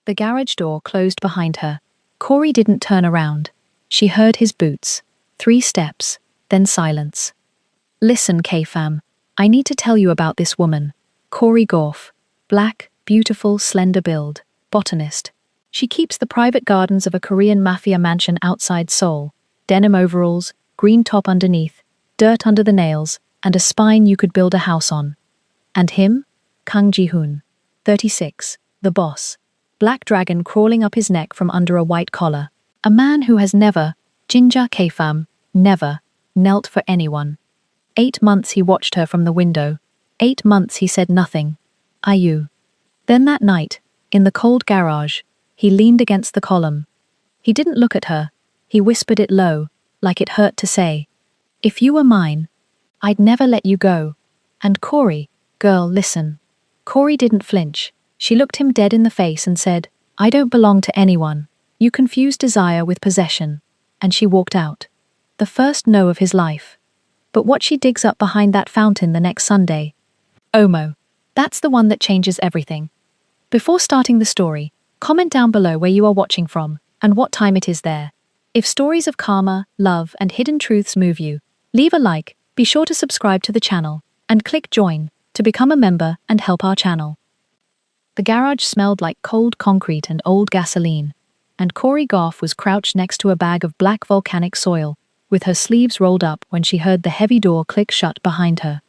The garage door closed behind her. Corey didn't turn around. She heard his boots. 3 steps, then silence. Listen, K-Fam. I need to tell you about this woman. Corey Goff. Black, beautiful, slender build. Botanist. She keeps the private gardens of a Korean Mafia mansion outside Seoul. Denim overalls, green top underneath, dirt under the nails, and a spine you could build a house on. And him? Kang Ji-hoon. 36. The boss. Black dragon crawling up his neck from under a white collar. A man who has never, Jinja K-Fam, never, knelt for anyone. 8 months he watched her from the window. 8 months he said nothing. Ayu. Then that night, in the cold garage, he leaned against the column. He didn't look at her. He whispered it low, like it hurt to say. If you were mine, I'd never let you go. And Corey, girl, listen. Corey didn't flinch. She looked him dead in the face and said, I don't belong to anyone. You confuse desire with possession. And she walked out. The first no of his life. But what she digs up behind that fountain the next Sunday. Omo. That's the one that changes everything. Before starting the story, comment down below where you are watching from and what time it is there. If stories of karma, love, and hidden truths move you, leave a like, be sure to subscribe to the channel, and click join to become a member and help our channel. The garage smelled like cold concrete and old gasoline, and Corey Goff was crouched next to a bag of black volcanic soil, with her sleeves rolled up when she heard the heavy door click shut behind her.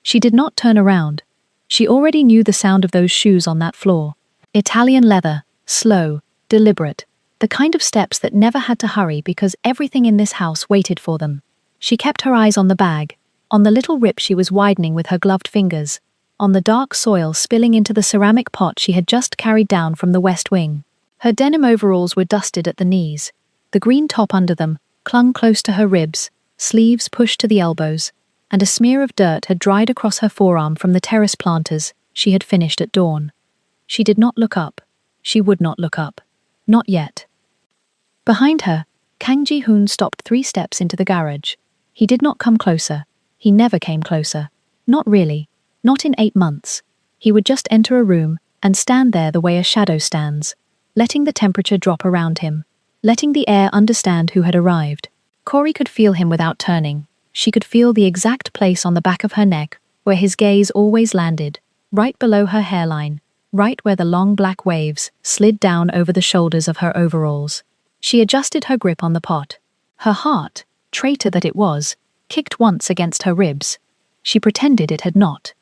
She did not turn around. She already knew the sound of those shoes on that floor. Italian leather, slow, deliberate, the kind of steps that never had to hurry because everything in this house waited for them. She kept her eyes on the bag, on the little rip she was widening with her gloved fingers, on the dark soil spilling into the ceramic pot she had just carried down from the west wing. Her denim overalls were dusted at the knees. The green top under them clung close to her ribs, sleeves pushed to the elbows, and a smear of dirt had dried across her forearm from the terrace planters she had finished at dawn. She did not look up. She would not look up. Not yet. Behind her, Kang Ji-hoon stopped 3 steps into the garage. He did not come closer. He never came closer. Not really. Not in 8 months. He would just enter a room and stand there the way a shadow stands, letting the temperature drop around him, letting the air understand who had arrived. Corey could feel him without turning. She could feel the exact place on the back of her neck where his gaze always landed, right below her hairline, right where the long black waves slid down over the shoulders of her overalls. She adjusted her grip on the pot. Her heart, traitor that it was, kicked once against her ribs. She pretended it had not.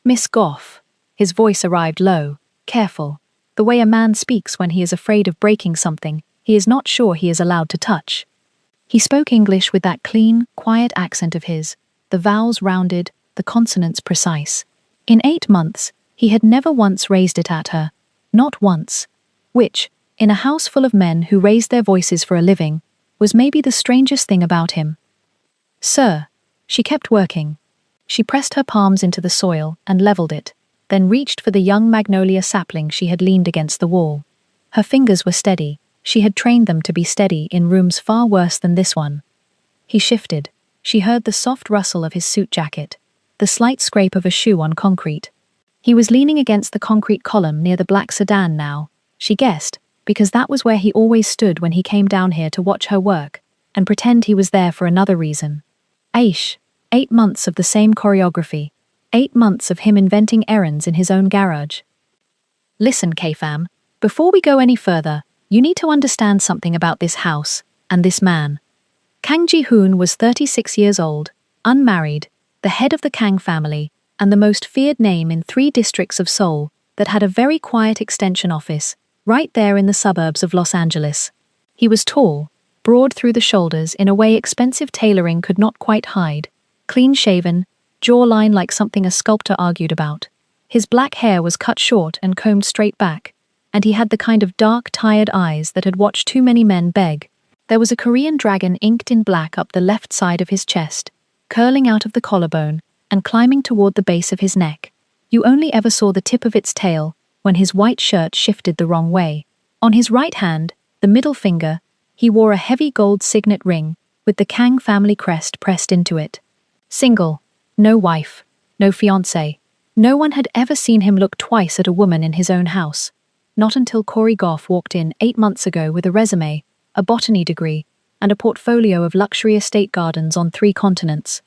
Miss Goff. His voice arrived low, careful, the way a man speaks when he is afraid of breaking something he is not sure he is allowed to touch. He spoke English with that clean, quiet accent of his, the vowels rounded, the consonants precise. In 8 months, he had never once raised it at her. Not once. Which, in a house full of men who raised their voices for a living, was maybe the strangest thing about him. Sir. She kept working. She pressed her palms into the soil and leveled it, then reached for the young magnolia sapling she had leaned against the wall. Her fingers were steady. She had trained them to be steady in rooms far worse than this one. He shifted. She heard the soft rustle of his suit jacket, the slight scrape of a shoe on concrete. He was leaning against the concrete column near the black sedan now, she guessed, because that was where he always stood when he came down here to watch her work, and pretend he was there for another reason. Aish. 8 months of the same choreography. 8 months of him inventing errands in his own garage. Listen, K-Fam, before we go any further, you need to understand something about this house and this man. Kang Ji-hoon was 36 years old, unmarried, the head of the Kang family, and the most feared name in 3 districts of Seoul that had a very quiet extension office right there in the suburbs of Los Angeles. He was tall, broad through the shoulders in a way expensive tailoring could not quite hide, clean-shaven, jawline like something a sculptor argued about. His black hair was cut short and combed straight back, and he had the kind of dark, tired eyes that had watched too many men beg. There was a Korean dragon inked in black up the left side of his chest, curling out of the collarbone and climbing toward the base of his neck. You only ever saw the tip of its tail when his white shirt shifted the wrong way. On his right hand, the middle finger, he wore a heavy gold signet ring with the Kang family crest pressed into it. Single. No wife. No fiancé. No one had ever seen him look twice at a woman in his own house. not until Corey Goff walked in 8 months ago with a resume, a botany degree, and a portfolio of luxury estate gardens on 3 continents.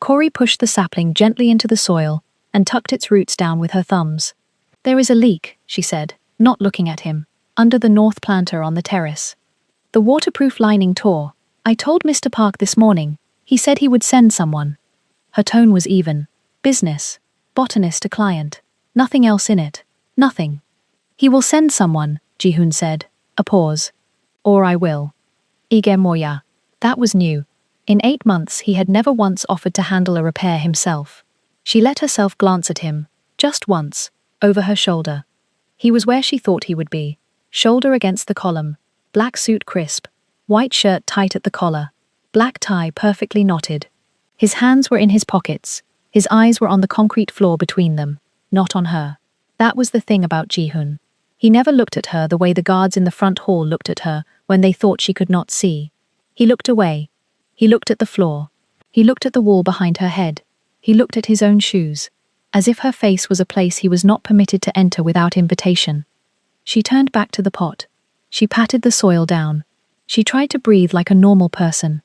Corey pushed the sapling gently into the soil and tucked its roots down with her thumbs. "There is a leak," she said, not looking at him, "under the north planter on the terrace. The waterproof lining tore. I told Mr. Park this morning. He said he would send someone." Her tone was even. Business. Botanist to client. Nothing else in it. Nothing. "He will send someone," Ji-hoon said. A pause. "Or I will." Ige Moya. That was new. In 8 months he had never once offered to handle a repair himself. She let herself glance at him, just once, over her shoulder. He was where she thought he would be, shoulder against the column, black suit crisp, white shirt tight at the collar, black tie perfectly knotted. His hands were in his pockets, his eyes were on the concrete floor between them, not on her. That was the thing about Ji-hoon. He never looked at her the way the guards in the front hall looked at her when they thought she could not see. He looked away. He looked at the floor. He looked at the wall behind her head. He looked at his own shoes, as if her face was a place he was not permitted to enter without invitation. She turned back to the pot. She patted the soil down. She tried to breathe like a normal person.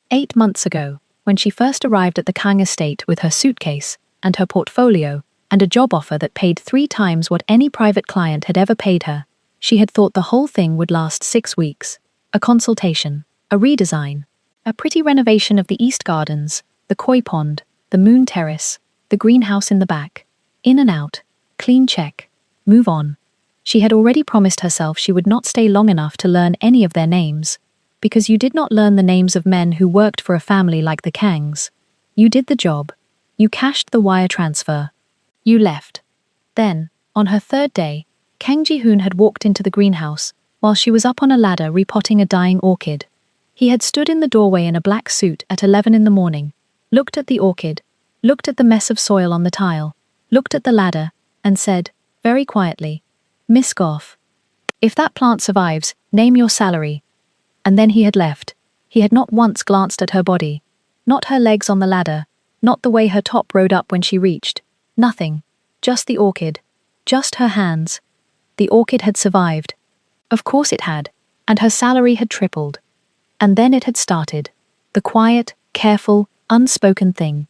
8 months ago, when she first arrived at the Kang estate with her suitcase and her portfolio and a job offer that paid 3 times what any private client had ever paid her, she had thought the whole thing would last 6 weeks. A consultation, a redesign, a pretty renovation of the East Gardens, the koi pond, the moon terrace, the greenhouse in the back. In and out, clean check, move on. She had already promised herself she would not stay long enough to learn any of their names, because you did not learn the names of men who worked for a family like the Kangs. You did the job. You cashed the wire transfer. You left. Then, on her 3rd day, Kang Ji-hoon had walked into the greenhouse while she was up on a ladder repotting a dying orchid. He had stood in the doorway in a black suit at 11 in the morning, looked at the orchid, looked at the mess of soil on the tile, looked at the ladder, and said, very quietly, "Miss Goff, if that plant survives, name your salary." And then he had left. He had not once glanced at her body, not her legs on the ladder, not the way her top rode up when she reached. Nothing. Just the orchid. Just her hands. The orchid had survived. Of course it had, and her salary had tripled. And then it had started. The quiet, careful, unspoken thing.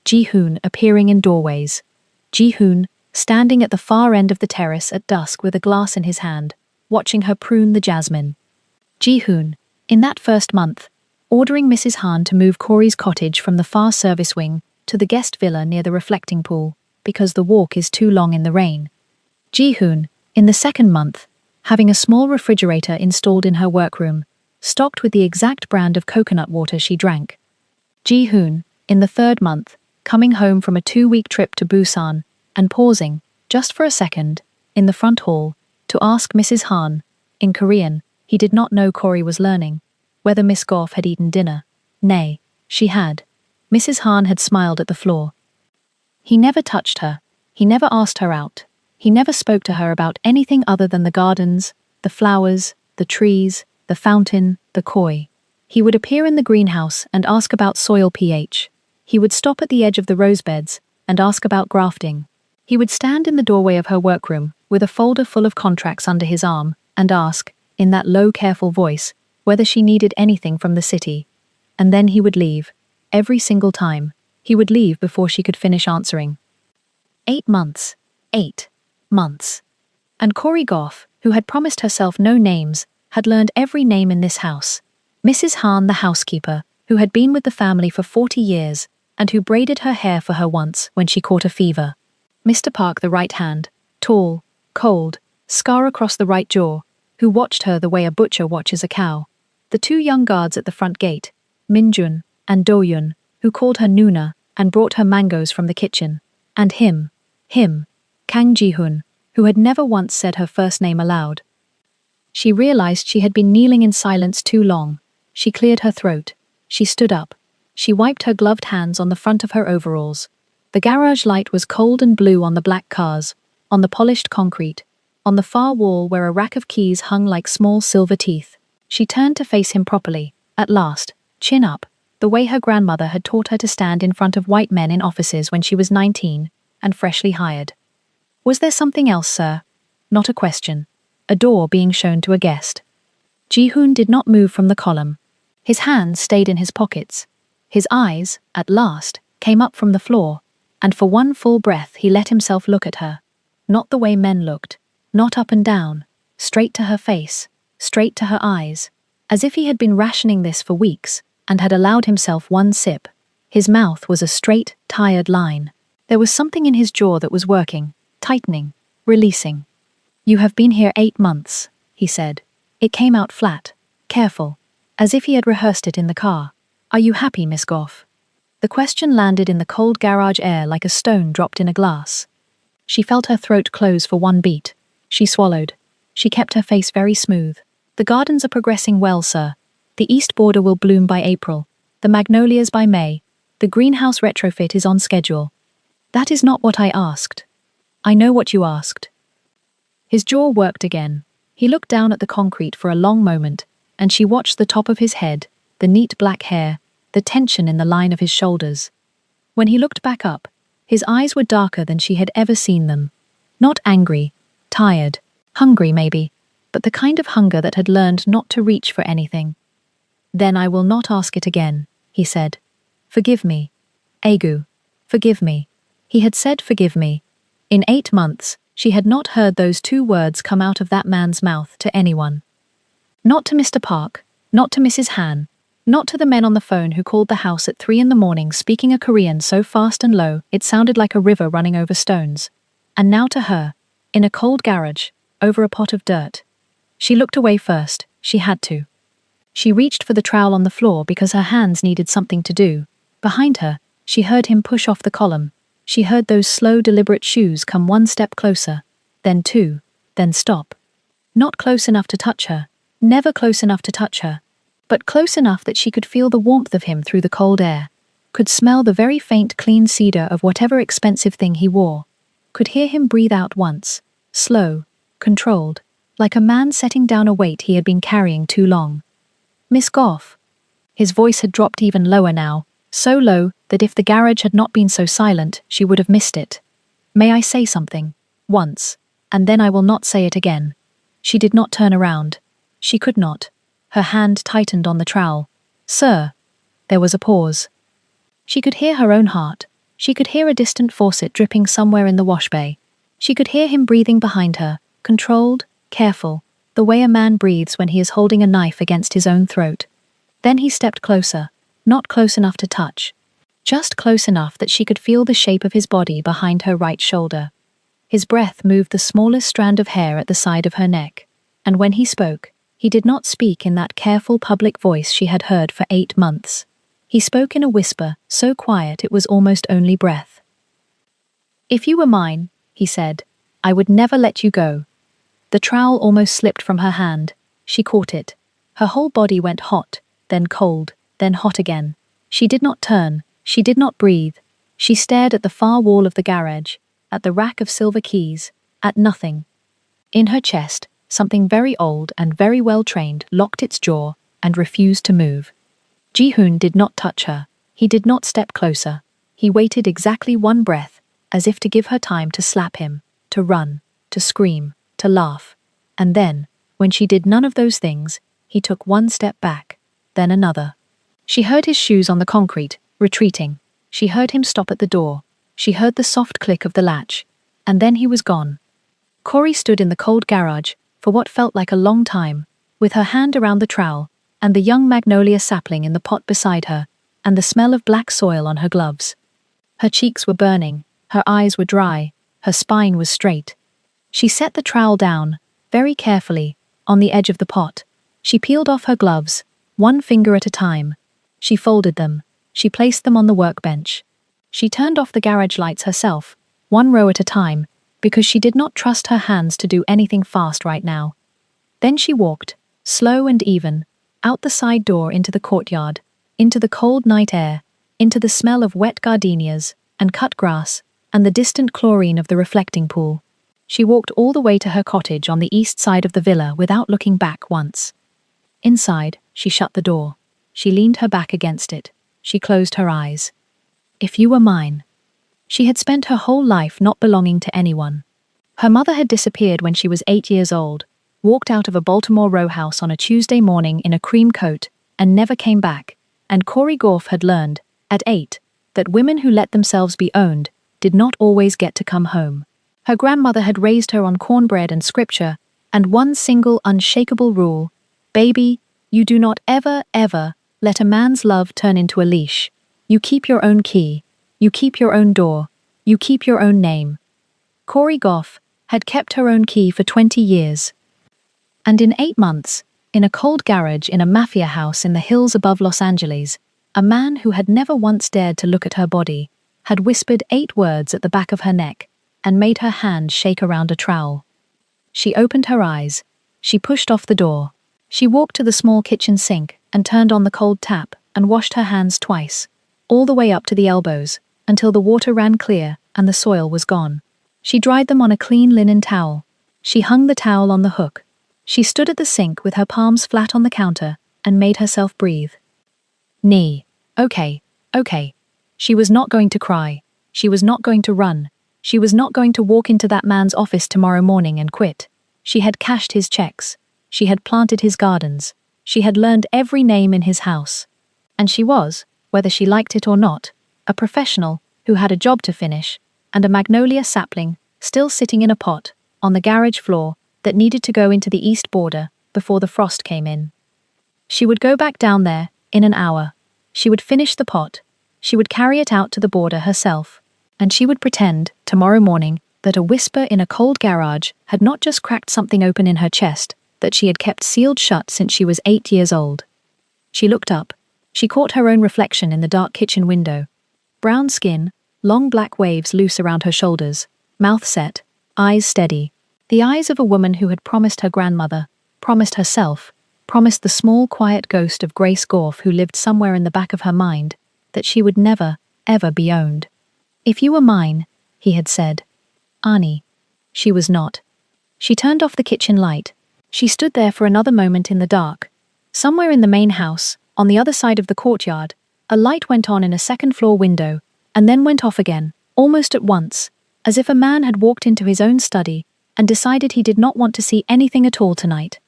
Ji-hoon appearing in doorways. Ji-hoon standing at the far end of the terrace at dusk with a glass in his hand, watching her prune the jasmine. Ji-hoon, in that first month, ordering Mrs. Han to move Corey's cottage from the far service wing to the guest villa near the reflecting pool, because the walk is too long in the rain. Ji-hoon, in the second month, having a small refrigerator installed in her workroom, stocked with the exact brand of coconut water she drank. Ji-hoon, in the third month, coming home from a 2-week trip to Busan, and pausing, just for a second, in the front hall, to ask Mrs. Han, in Korean, he did not know Corey was learning, whether Miss Goff had eaten dinner. Nay, she had. Mrs. Han had smiled at the floor. He never touched her. He never asked her out. He never spoke to her about anything other than the gardens, the flowers, the trees, the fountain, the koi. He would appear in the greenhouse and ask about soil pH. He would stop at the edge of the rose beds and ask about grafting. He would stand in the doorway of her workroom with a folder full of contracts under his arm and ask, in that low, careful voice, whether she needed anything from the city. And then he would leave. Every single time. He would leave before she could finish answering. 8 months. 8 months. And Corey Goff, who had promised herself no names, had learned every name in this house. Mrs. Han, the housekeeper, who had been with the family for 40 years, and who braided her hair for her once when she caught a fever. Mr. Park, the right hand, tall, cold, scar across the right jaw, who watched her the way a butcher watches a cow. The 2 young guards at the front gate, Min-jun and Do-yun, who called her Nuna and brought her mangoes from the kitchen. And him, Kang Ji-hoon, who had never once said her first name aloud. She realized she had been kneeling in silence too long. She cleared her throat. She stood up. She wiped her gloved hands on the front of her overalls. The garage light was cold and blue on the black cars, on the polished concrete, on the far wall where a rack of keys hung like small silver teeth. She turned to face him properly, at last, chin up, the way her grandmother had taught her to stand in front of white men in offices when she was 19 and freshly hired. "Was there something else, sir?" not a question. A door being shown to a guest. Ji-hoon did not move from the column. His hands stayed in his pockets. His eyes, at last, came up from the floor, and for one full breath he let himself look at her. Not the way men looked, not up and down, straight to her face, straight to her eyes, as if he had been rationing this for weeks and had allowed himself one sip. His mouth was a straight, tired line. There was something in his jaw that was working, tightening, releasing. "You have been here 8 months," he said. It came out flat, careful, as if he had rehearsed it in the car. "Are you happy, Miss Goff?" The question landed in the cold garage air like a stone dropped in a glass. She felt her throat close for one beat. She swallowed. She kept her face very smooth. "The gardens are progressing well, sir. The east border will bloom by April, the magnolias by May. The greenhouse retrofit is on schedule." "That is not what I asked." "I know what you asked." His jaw worked again. He looked down at the concrete for a long moment, and she watched the top of his head, the neat black hair, the tension in the line of his shoulders. When he looked back up, his eyes were darker than she had ever seen them. Not angry, tired, hungry maybe, but the kind of hunger that had learned not to reach for anything. "Then I will not ask it again," he said. "Forgive me. Agu. Forgive me." He had said forgive me. In 8 months, she had not heard those 2 words come out of that man's mouth to anyone. Not to Mr. Park, not to Mrs. Han, not to the men on the phone who called the house at 3 in the morning speaking a Korean so fast and low it sounded like a river running over stones. And now to her, in a cold garage, over a pot of dirt. She looked away first, she had to. She reached for the trowel on the floor because her hands needed something to do. Behind her, she heard him push off the column. She heard those slow, deliberate shoes come 1 step closer, then 2, then stop. Not close enough to touch her, never close enough to touch her, but close enough that she could feel the warmth of him through the cold air, could smell the very faint clean cedar of whatever expensive thing he wore, could hear him breathe out once, slow, controlled, like a man setting down a weight he had been carrying too long. "Miss Goff." His voice had dropped even lower now, so low that if the garage had not been so silent, she would have missed it. "May I say something? Once, and then I will not say it again." She did not turn around. She could not. Her hand tightened on the trowel. "Sir." There was a pause. She could hear her own heart. She could hear a distant faucet dripping somewhere in the wash bay. She could hear him breathing behind her, controlled, careful, the way a man breathes when he is holding a knife against his own throat. Then he stepped closer, not close enough to touch, just close enough that she could feel the shape of his body behind her right shoulder. His breath moved the smallest strand of hair at the side of her neck, and when he spoke, he did not speak in that careful public voice she had heard for 8 months. He spoke in a whisper, so quiet it was almost only breath. "If you were mine," he said, "I would never let you go." The trowel almost slipped from her hand. She caught it. Her whole body went hot, then cold, then hot again. She did not turn. She did not breathe. She stared at the far wall of the garage, at the rack of silver keys, at nothing. In her chest, something very old and very well trained locked its jaw and refused to move. Ji-hoon did not touch her. He did not step closer. He waited exactly 1 breath, as if to give her time to slap him, to run, to scream, to laugh. And then, when she did none of those things, he took 1 step back, then another. She heard his shoes on the concrete, retreating. She heard him stop at the door. She heard the soft click of the latch. And then he was gone. Corey stood in the cold garage, for what felt like a long time, with her hand around the trowel, and the young magnolia sapling in the pot beside her, and the smell of black soil on her gloves. Her cheeks were burning, her eyes were dry, her spine was straight. She set the trowel down, very carefully, on the edge of the pot. She peeled off her gloves, 1 finger at a time. She folded them. She placed them on the workbench. She turned off the garage lights herself, 1 row at a time, because she did not trust her hands to do anything fast right now. Then she walked, slow and even, out the side door into the courtyard, into the cold night air, into the smell of wet gardenias, and cut grass, and the distant chlorine of the reflecting pool. She walked all the way to her cottage on the east side of the villa without looking back once. Inside, she shut the door. She leaned her back against it. She closed her eyes. "If you were mine." She had spent her whole life not belonging to anyone. Her mother had disappeared when she was 8 years old, walked out of a Baltimore row house on a Tuesday morning in a cream coat, and never came back. And Corey Goff had learned, at 8, that women who let themselves be owned did not always get to come home. Her grandmother had raised her on cornbread and scripture, and one single unshakable rule: baby, you do not ever, ever let a man's love turn into a leash. You keep your own key, you keep your own door, you keep your own name. Corey Goff had kept her own key for 20 years. And in 8 months, in a cold garage in a Mafia house in the hills above Los Angeles, a man who had never once dared to look at her body had whispered 8 words at the back of her neck and made her hand shake around a trowel. She opened her eyes. She pushed off the door. She walked to the small kitchen sink and turned on the cold tap and washed her hands twice, all the way up to the elbows, until the water ran clear and the soil was gone. She dried them on a clean linen towel. She hung the towel on the hook. She stood at the sink with her palms flat on the counter and made herself breathe. Knee. Okay. She was not going to cry. She was not going to run. She was not going to walk into that man's office tomorrow morning and quit. She had cashed his checks. She had planted his gardens. She had learned every name in his house. And she was, whether she liked it or not, a professional who had a job to finish, and a magnolia sapling still sitting in a pot on the garage floor that needed to go into the east border before the frost came in. She would go back down there in an hour. She would finish the pot. She would carry it out to the border herself. And she would pretend, tomorrow morning, that a whisper in a cold garage had not just cracked something open in her chest that she had kept sealed shut since she was 8 years old. She looked up. She caught her own reflection in the dark kitchen window. Brown skin, long black waves loose around her shoulders, mouth set, eyes steady. The eyes of a woman who had promised her grandmother, promised herself, promised the small quiet ghost of Grace Goff who lived somewhere in the back of her mind, that she would never, ever be owned. If you were mine, he had said. Arnie. She was not. She turned off the kitchen light. She stood there for another moment in the dark. Somewhere in the main house, on the other side of the courtyard, a light went on in a second-floor window, and then went off again, almost at once, as if a man had walked into his own study and decided he did not want to see anything at all tonight.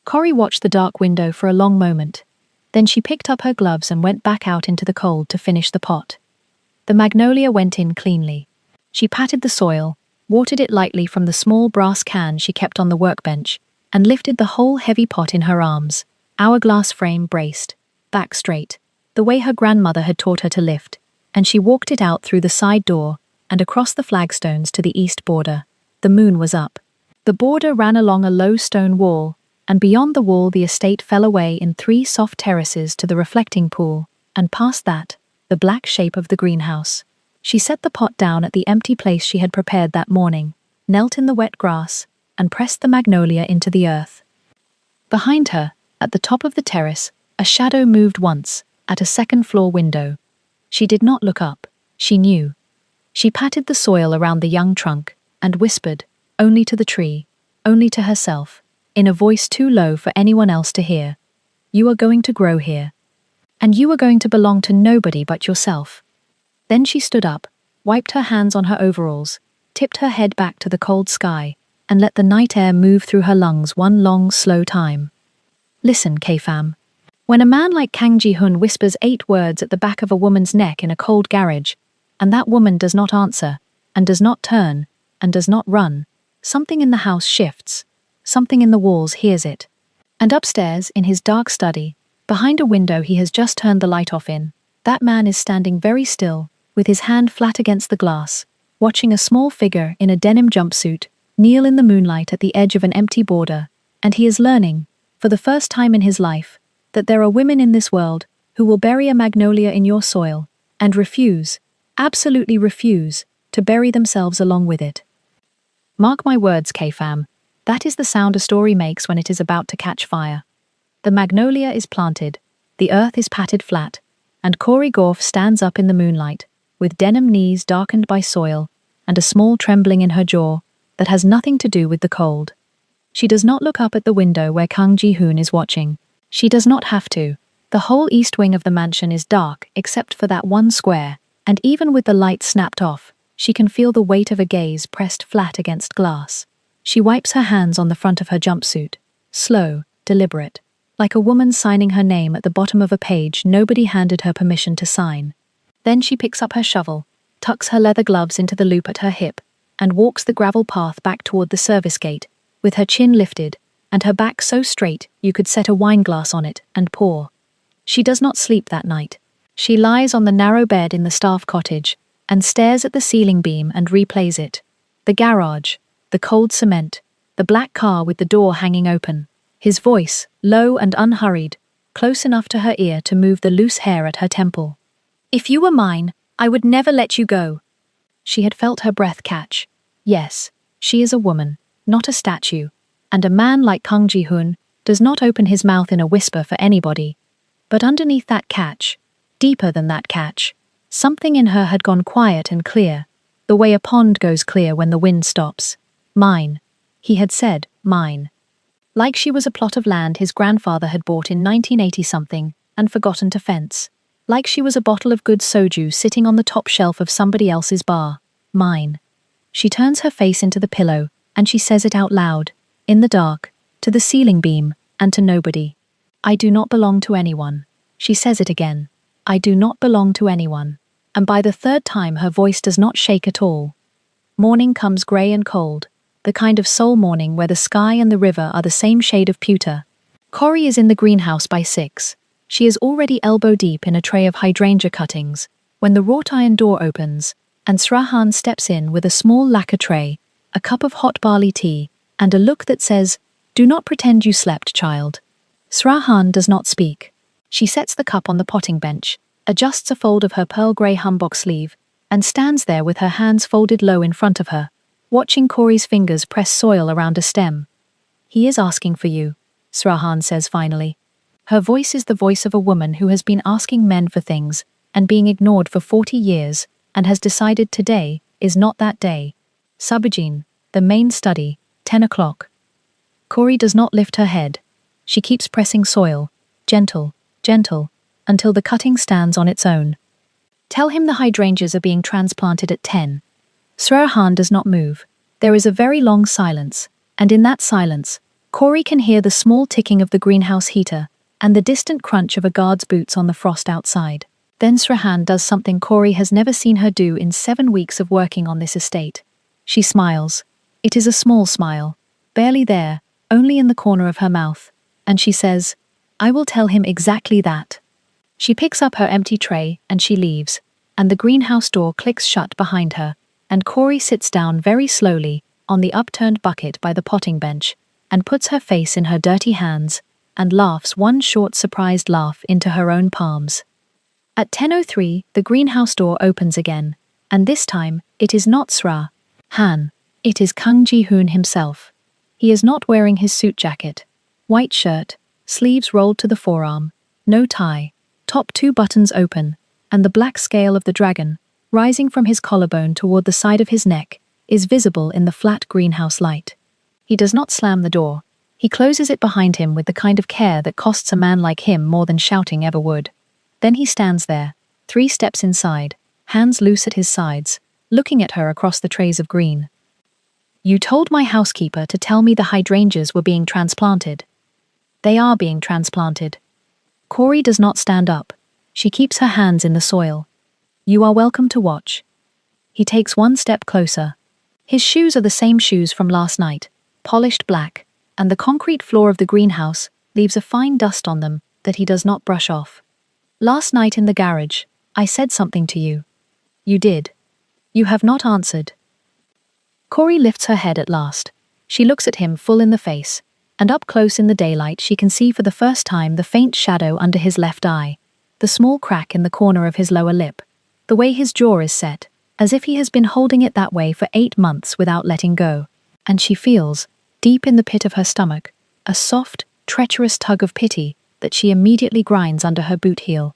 Corey watched the dark window for a long moment. Then she picked up her gloves and went back out into the cold to finish the pot. The magnolia went in cleanly. She patted the soil, watered it lightly from the small brass can she kept on the workbench, and lifted the whole heavy pot in her arms, hourglass frame braced, back straight, the way her grandmother had taught her to lift, and she walked it out through the side door and across the flagstones to the east border. The moon was up. The border ran along a low stone wall, and beyond the wall the estate fell away in 3 soft terraces to the reflecting pool, and past that, the black shape of the greenhouse. She set the pot down at the empty place she had prepared that morning, knelt in the wet grass, and pressed the magnolia into the earth. Behind her, at the top of the terrace, a shadow moved once, at a second-floor window. She did not look up. She knew. She patted the soil around the young trunk, and whispered, only to the tree, only to herself, in a voice too low for anyone else to hear. You are going to grow here. And you are going to belong to nobody but yourself. Then she stood up, wiped her hands on her overalls, tipped her head back to the cold sky, and let the night air move through her lungs one long, slow time. Listen, K-fam. When a man like Kang Ji-hoon whispers 8 words at the back of a woman's neck in a cold garage, and that woman does not answer, and does not turn, and does not run, something in the house shifts. Something in the walls hears it. And upstairs, in his dark study, behind a window he has just turned the light off in, that man is standing very still, with his hand flat against the glass, watching a small figure in a denim jumpsuit kneel in the moonlight at the edge of an empty border, and he is learning, for the first time in his life, that there are women in this world who will bury a magnolia in your soil, and refuse, absolutely refuse, to bury themselves along with it. Mark my words, K-fam, that is the sound a story makes when it is about to catch fire. The magnolia is planted, the earth is patted flat, and Corey Goff stands up in the moonlight, with denim knees darkened by soil, and a small trembling in her jaw that has nothing to do with the cold. She does not look up at the window where Kang Ji-hoon is watching. She does not have to. The whole east wing of the mansion is dark except for that one square, and even with the light snapped off, She can feel the weight of a gaze pressed flat against glass. She wipes her hands on the front of her jumpsuit. Slow, deliberate. Like a woman signing her name at the bottom of a page nobody handed her permission to sign. Then she picks up her shovel, tucks her leather gloves into the loop at her hip, and walks the gravel path back toward the service gate, with her chin lifted, and her back so straight you could set a wine glass on it and pour. She does not sleep that night. She lies on the narrow bed in the staff cottage, and stares at the ceiling beam and replays it. The garage, the cold cement, the black car with the door hanging open. His voice, low and unhurried, close enough to her ear to move the loose hair at her temple. "If you were mine, I would never let you go." She had felt her breath catch. Yes, she is a woman, not a statue, and a man like Kang Ji-hoon does not open his mouth in a whisper for anybody. But underneath that catch, deeper than that catch, something in her had gone quiet and clear, the way a pond goes clear when the wind stops. Mine. He had said, mine. Like she was a plot of land his grandfather had bought in 1980-something and forgotten to fence. Like she was a bottle of good soju sitting on the top shelf of somebody else's bar. Mine. She turns her face into the pillow, and she says it out loud, in the dark, to the ceiling beam, and to nobody. "I do not belong to anyone." She says it again. "I do not belong to anyone." And by the third time her voice does not shake at all. Morning comes grey and cold, the kind of soul morning where the sky and the river are the same shade of pewter. Corrie is in the greenhouse by 6. She is already elbow-deep in a tray of hydrangea cuttings, when the wrought-iron door opens, and Srahan steps in with a small lacquer tray, a cup of hot barley tea, and a look that says, "Do not pretend you slept, child." Srahan does not speak. She sets the cup on the potting bench, adjusts a fold of her pearl-grey hanbok sleeve, and stands there with her hands folded low in front of her, watching Corey's fingers press soil around a stem. "He is asking for you," Srahan says finally. Her voice is the voice of a woman who has been asking men for things and being ignored for 40 years and has decided today is not that day. Sabujin, the main study, 10 o'clock. Corey does not lift her head. She keeps pressing soil, gentle, gentle, until the cutting stands on its own. "Tell him the hydrangeas are being transplanted at 10. Srahan does not move. There is a very long silence, and in that silence, Corey can hear the small ticking of the greenhouse heater and the distant crunch of a guard's boots on the frost outside. Then Srahan does something Corey has never seen her do in 7 weeks of working on this estate. She smiles. It is a small smile, barely there, only in the corner of her mouth, and she says, "I will tell him exactly that." She picks up her empty tray and she leaves, and the greenhouse door clicks shut behind her, and Corey sits down very slowly on the upturned bucket by the potting bench and puts her face in her dirty hands and laughs one short surprised laugh into her own palms. At 10:03, the greenhouse door opens again, and this time it is not Sra-Han. It is Kang Ji-hoon himself. He is not wearing his suit jacket. White shirt, sleeves rolled to the forearm, no tie, top 2 buttons open, and the black scale of the dragon, rising from his collarbone toward the side of his neck, is visible in the flat greenhouse light. He does not slam the door. He closes it behind him with the kind of care that costs a man like him more than shouting ever would. Then he stands there, 3 steps inside, hands loose at his sides, looking at her across the trays of green. "You told my housekeeper to tell me the hydrangeas were being transplanted." "They are being transplanted." Corey does not stand up. She keeps her hands in the soil. "You are welcome to watch." He takes 1 step closer. His shoes are the same shoes from last night, polished black, and the concrete floor of the greenhouse leaves a fine dust on them that he does not brush off. "Last night in the garage, I said something to you." "You did. You have not answered." Corey lifts her head at last. She looks at him full in the face, and up close in the daylight she can see for the first time the faint shadow under his left eye, the small crack in the corner of his lower lip, the way his jaw is set, as if he has been holding it that way for 8 months without letting go. And she feels, deep in the pit of her stomach, a soft, treacherous tug of pity that she immediately grinds under her boot heel.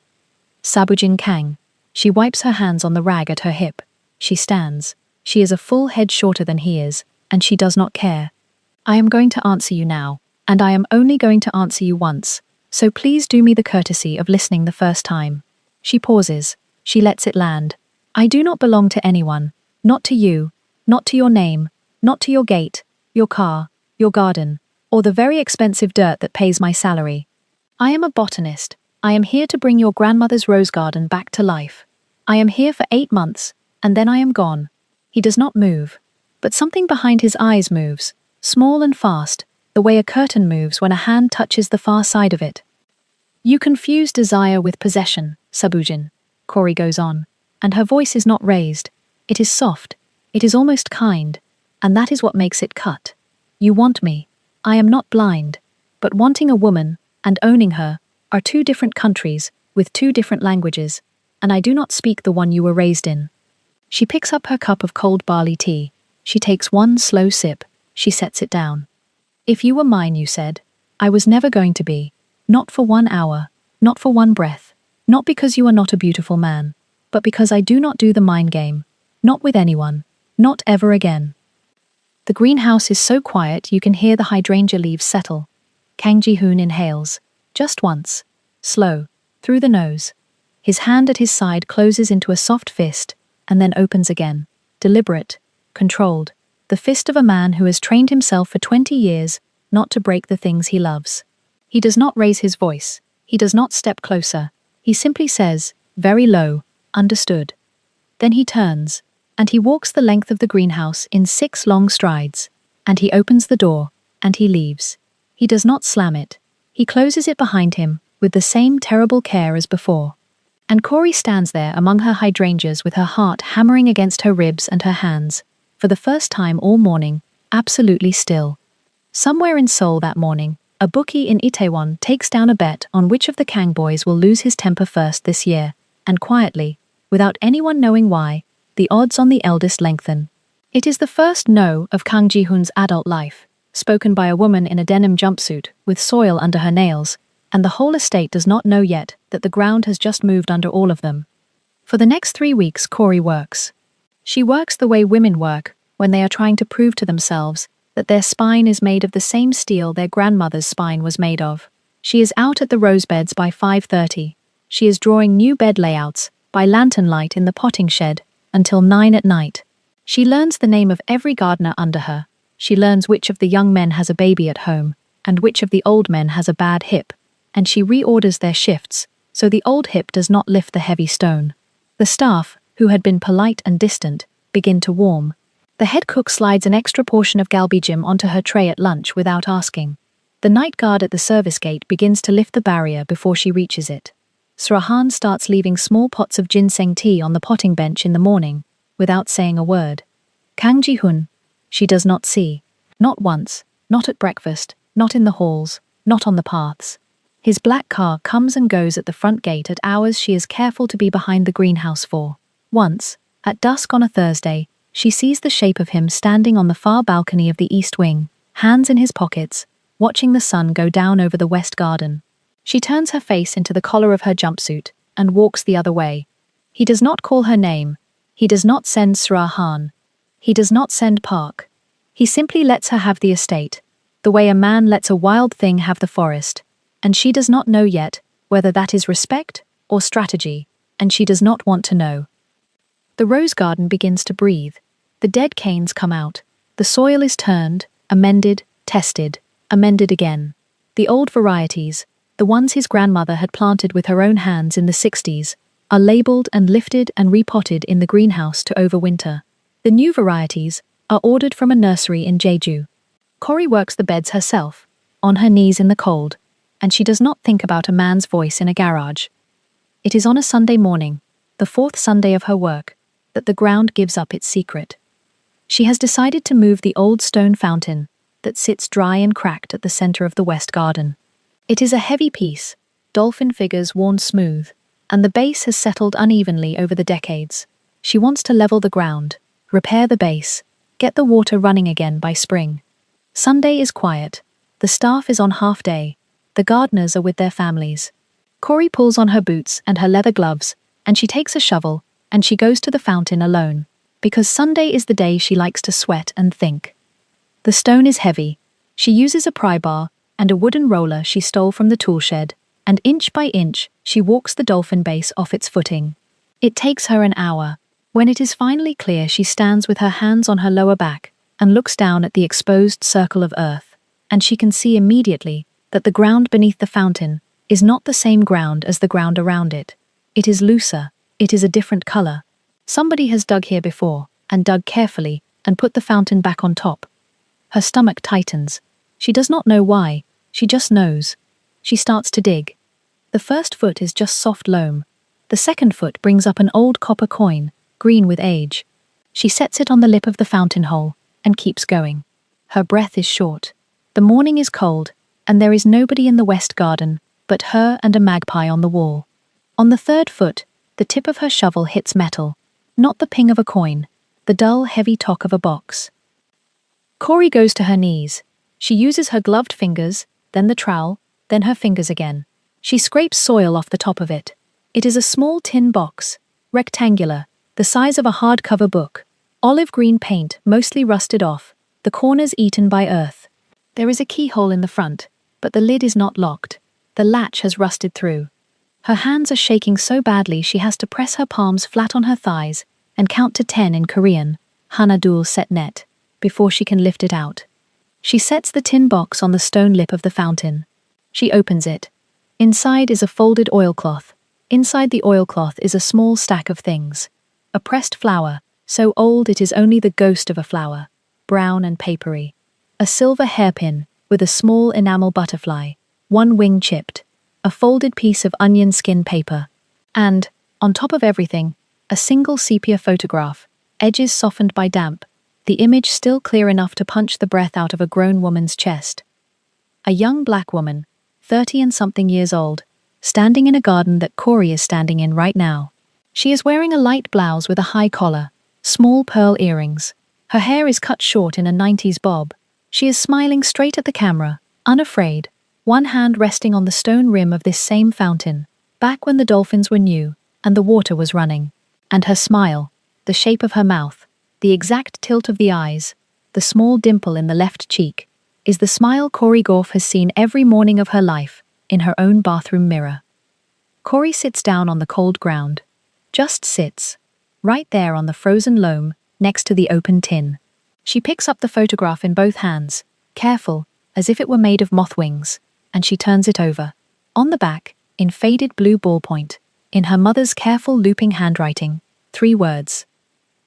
Sabujin Kang. She wipes her hands on the rag at her hip. She stands. She is a full head shorter than he is, and she does not care. "I am going to answer you now, and I am only going to answer you once, so please do me the courtesy of listening the first time." She pauses. She lets it land. "I do not belong to anyone, Not to you, not to your name, not to your gate, your car, your garden, or the very expensive dirt that pays my salary. I am a botanist. I am here to bring your grandmother's rose garden back to life. I am here for 8 months, and then I am gone. He does not move, but something behind his eyes moves, small and fast, the way a curtain moves when a hand touches the far side of it. You confuse desire with possession, Sabujin, Corey goes on, and her voice is not raised. It is soft, it is almost kind, and that is what makes it cut. You want me. I am not blind, but wanting a woman and owning her are 2 different countries with 2 different languages, and I do not speak the one you were raised in. She picks up her cup of cold barley tea. She takes one slow sip. She sets it down. If you were mine, you said, I was never going to be. Not for 1 hour, not for 1 breath, not because you are not a beautiful man, but because I do not do the mind game, not with anyone, not ever again. The greenhouse is so quiet you can hear the hydrangea leaves settle. Kang Ji-hoon inhales, just once, slow, through the nose. His hand at his side closes into a soft fist, and then opens again, deliberate, controlled, the fist of a man who has trained himself for 20 years not to break the things he loves. He does not raise his voice. He does not step closer. He simply says, very low, understood. Then he turns, and he walks the length of the greenhouse in 6 long strides, and he opens the door, and he leaves. He does not slam it. He closes it behind him with the same terrible care as before. And Corey stands there among her hydrangeas with her heart hammering against her ribs and her hands, for the first time all morning, absolutely still. Somewhere in Seoul that morning, a bookie in Itaewon takes down a bet on which of the Kang boys will lose his temper first this year, and quietly, without anyone knowing why, the odds on the eldest lengthen. It is the first no of Kang Ji-hoon's adult life, spoken by a woman in a denim jumpsuit with soil under her nails, and the whole estate does not know yet that the ground has just moved under all of them. For the next 3 weeks, Corey works. She works the way women work when they are trying to prove to themselves that their spine is made of the same steel their grandmother's spine was made of. She is out at the rose beds by 5:30. She is drawing new bed layouts by lantern light in the potting shed until 9 at night. She learns the name of every gardener under her. She learns which of the young men has a baby at home and which of the old men has a bad hip, and she reorders their shifts so the old hip does not lift the heavy stone. The staff, who had been polite and distant, begin to warm. The head cook slides an extra portion of galbijim onto her tray at lunch without asking. The night guard at the service gate begins to lift the barrier before she reaches it. Srahan starts leaving small pots of ginseng tea on the potting bench in the morning, without saying a word. Kang Ji-hoon, she does not see. Not once, not at breakfast, not in the halls, not on the paths. His black car comes and goes at the front gate at hours she is careful to be behind the greenhouse for. Once, at dusk on a Thursday, she sees the shape of him standing on the far balcony of the east wing, hands in his pockets, watching the sun go down over the west garden. She turns her face into the collar of her jumpsuit and walks the other way. He does not call her name. He does not send Srahan. He does not send Park. He simply lets her have the estate, the way a man lets a wild thing have the forest, and she does not know yet whether that is respect or strategy, and she does not want to know. The rose garden begins to breathe. The dead canes come out. The soil is turned, amended, tested, amended again. The old varieties, the ones his grandmother had planted with her own hands in the 60s, are labeled and lifted and repotted in the greenhouse to overwinter. The new varieties are ordered from a nursery in Jeju. Corey works the beds herself, on her knees in the cold, and she does not think about a man's voice in a garage. It is on a Sunday morning, the 4th Sunday of her work, that the ground gives up its secret. She has decided to move the old stone fountain that sits dry and cracked at the center of the west garden. It is a heavy piece, dolphin figures worn smooth, and the base has settled unevenly over the decades. She wants to level the ground, repair the base, get the water running again by spring. Sunday is quiet. The staff is on half day. The gardeners are with their families. Corey pulls on her boots and her leather gloves, and she takes a shovel, and she goes to the fountain alone, because Sunday is the day she likes to sweat and think. The stone is heavy. She uses a pry bar and a wooden roller she stole from the tool shed, and inch by inch she walks the dolphin base off its footing. It takes her an hour. When it is finally clear, she stands with her hands on her lower back and looks down at the exposed circle of earth, and she can see immediately that the ground beneath the fountain is not the same ground as the ground around it. It is looser, it is a different color. Somebody has dug here before, and dug carefully, and put the fountain back on top. Her stomach tightens. She does not know why, she just knows. She starts to dig. The first foot is just soft loam. The second foot brings up an old copper coin, green with age. She sets it on the lip of the fountain hole, and keeps going. Her breath is short. The morning is cold, and there is nobody in the west garden but her and a magpie on the wall. On the third foot, the tip of her shovel hits metal. Not the ping of a coin, the dull, heavy tock of a box. Corey goes to her knees. She uses her gloved fingers, then the trowel, then her fingers again. She scrapes soil off the top of it. It is a small tin box, rectangular, the size of a hardcover book. Olive green paint, mostly rusted off, the corners eaten by earth. There is a keyhole in the front, but the lid is not locked. The latch has rusted through. Her hands are shaking so badly she has to press her palms flat on her thighs and count to 10 in Korean, Hanadul set net, before she can lift it out. She sets the tin box on the stone lip of the fountain. She opens it. Inside is a folded oilcloth. Inside the oilcloth is a small stack of things. A pressed flower, so old it is only the ghost of a flower, brown and papery. A silver hairpin with a small enamel butterfly, one wing chipped, a folded piece of onion skin paper, and, on top of everything, a single sepia photograph, edges softened by damp, the image still clear enough to punch the breath out of a grown woman's chest. A young black woman, 30 and something years old, standing in a garden that Corey is standing in right now. She is wearing a light blouse with a high collar, small pearl earrings. Her hair is cut short in a 90s bob. She is smiling straight at the camera, unafraid, one hand resting on the stone rim of this same fountain, back when the dolphins were new and the water was running. And her smile, the shape of her mouth, the exact tilt of the eyes, the small dimple in the left cheek, is the smile Corey Goff has seen every morning of her life, in her own bathroom mirror. Corey sits down on the cold ground. Just sits. Right there on the frozen loam, next to the open tin. She picks up the photograph in both hands, careful, as if it were made of moth wings, and she turns it over. On the back, in faded blue ballpoint, in her mother's careful looping handwriting, 3 words.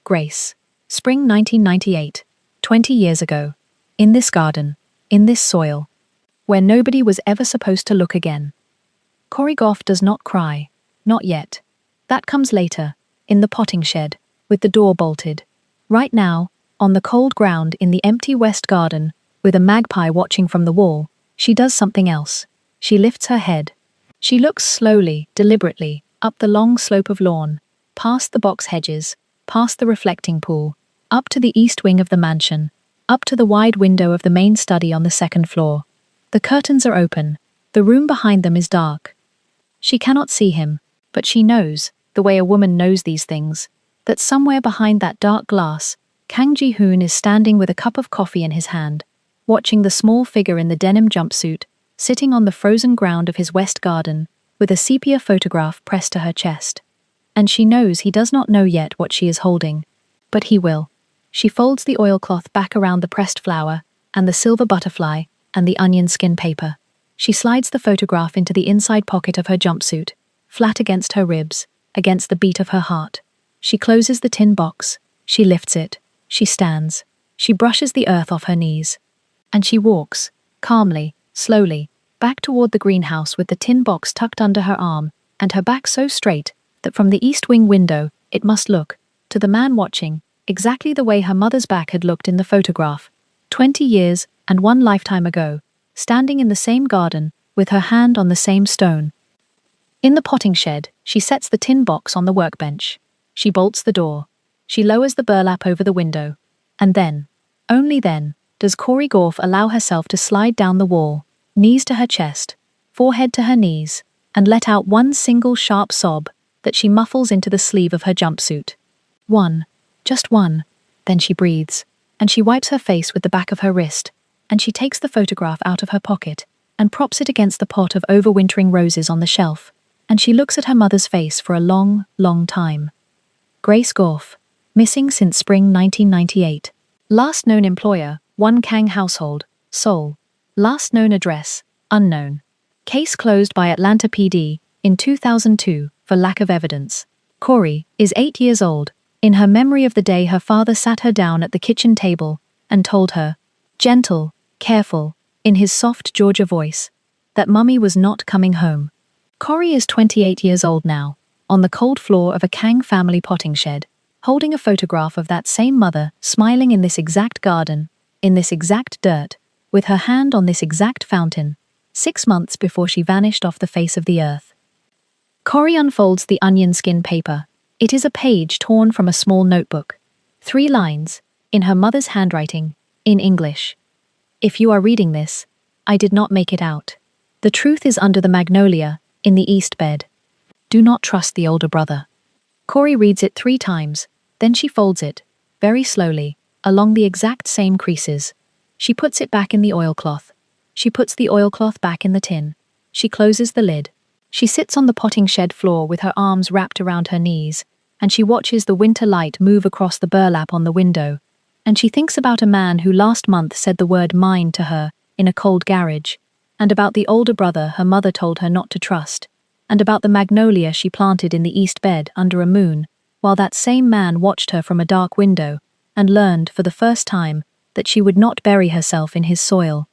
Grace. Spring 1998, 20 years ago. In this garden, in this soil, where nobody was ever supposed to look again. Corey Goff does not cry. Not yet. That comes later, in the potting shed, with the door bolted. Right now, on the cold ground in the empty west garden, with a magpie watching from the wall, she does something else. She lifts her head. She looks slowly, deliberately, up the long slope of lawn, past the box hedges, past the reflecting pool, up to the east wing of the mansion, up to the wide window of the main study on the 2nd floor. The curtains are open. The room behind them is dark. She cannot see him, but she knows, the way a woman knows these things, that somewhere behind that dark glass, Kang Ji-hoon is standing with a cup of coffee in his hand, watching the small figure in the denim jumpsuit, sitting on the frozen ground of his west garden, with a sepia photograph pressed to her chest. And she knows he does not know yet what she is holding. But he will. She folds the oilcloth back around the pressed flower, and the silver butterfly, and the onion skin paper. She slides the photograph into the inside pocket of her jumpsuit, flat against her ribs, against the beat of her heart. She closes the tin box. She lifts it. She stands. She brushes the earth off her knees. And she walks, calmly, slowly, back toward the greenhouse with the tin box tucked under her arm, and her back so straight that from the east wing window it must look, to the man watching, exactly the way her mother's back had looked in the photograph, 20 years and 1 lifetime ago, standing in the same garden, with her hand on the same stone. In the potting shed, she sets the tin box on the workbench. She bolts the door. She lowers the burlap over the window. And then, only then, does Corey Goff allow herself to slide down the wall, knees to her chest, forehead to her knees, and let out one single sharp sob that she muffles into the sleeve of her jumpsuit. One, just one. Then she breathes, and she wipes her face with the back of her wrist, and she takes the photograph out of her pocket and props it against the pot of overwintering roses on the shelf, and she looks at her mother's face for a long, long time. Grace Goff, missing since spring 1998. Last known employer, One Kang household, Seoul. Last known address, unknown. Case closed by Atlanta PD in 2002 for lack of evidence. Corey is 8 years old, in her memory of the day her father sat her down at the kitchen table and told her, gentle, careful, in his soft Georgia voice, that Mummy was not coming home. Corey is 28 years old now, on the cold floor of a Kang family potting shed, holding a photograph of that same mother smiling in this exact garden, in this exact dirt, with her hand on this exact fountain, 6 months before she vanished off the face of the earth. Corey unfolds the onion skin paper. It is a page torn from a small notebook. 3 lines, in her mother's handwriting, in English. If you are reading this, I did not make it out. The truth is under the magnolia, in the east bed. Do not trust the older brother. Corey reads it 3 times, then she folds it, very slowly, along the exact same creases. She puts it back in the oilcloth. She puts the oilcloth back in the tin. She closes the lid. She sits on the potting shed floor with her arms wrapped around her knees, and she watches the winter light move across the burlap on the window, and she thinks about a man who last month said the word mine to her in a cold garage, and about the older brother her mother told her not to trust, and about the magnolia she planted in the east bed under a moon, while that same man watched her from a dark window and learned for the first time that she would not bury herself in his soil.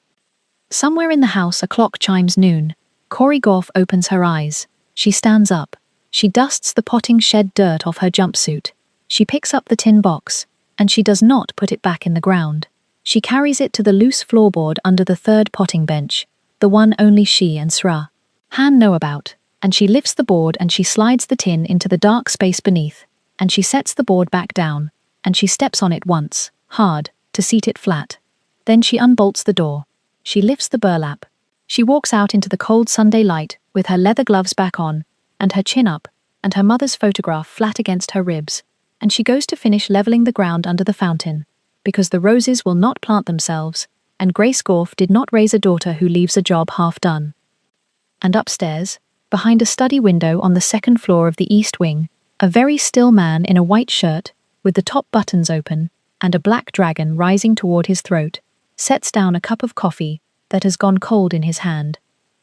Somewhere in the house a clock chimes noon. Corey Goff opens her eyes. She stands up. She dusts the potting shed dirt off her jumpsuit. She picks up the tin box, and she does not put it back in the ground. She carries it to the loose floorboard under the third potting bench, the one only she and Sra Han know about, and she lifts the board and she slides the tin into the dark space beneath, and she sets the board back down, and she steps on it once, hard, to seat it flat. Then she unbolts the door. She lifts the burlap. She walks out into the cold Sunday light with her leather gloves back on, and her chin up, and her mother's photograph flat against her ribs, and she goes to finish leveling the ground under the fountain, because the roses will not plant themselves, and Grace Goff did not raise a daughter who leaves a job half done. And upstairs, behind a study window on the second floor of the east wing, a very still man in a white shirt, with the top buttons open, and a black dragon rising toward his throat, sets down a cup of coffee that has gone cold in his hand,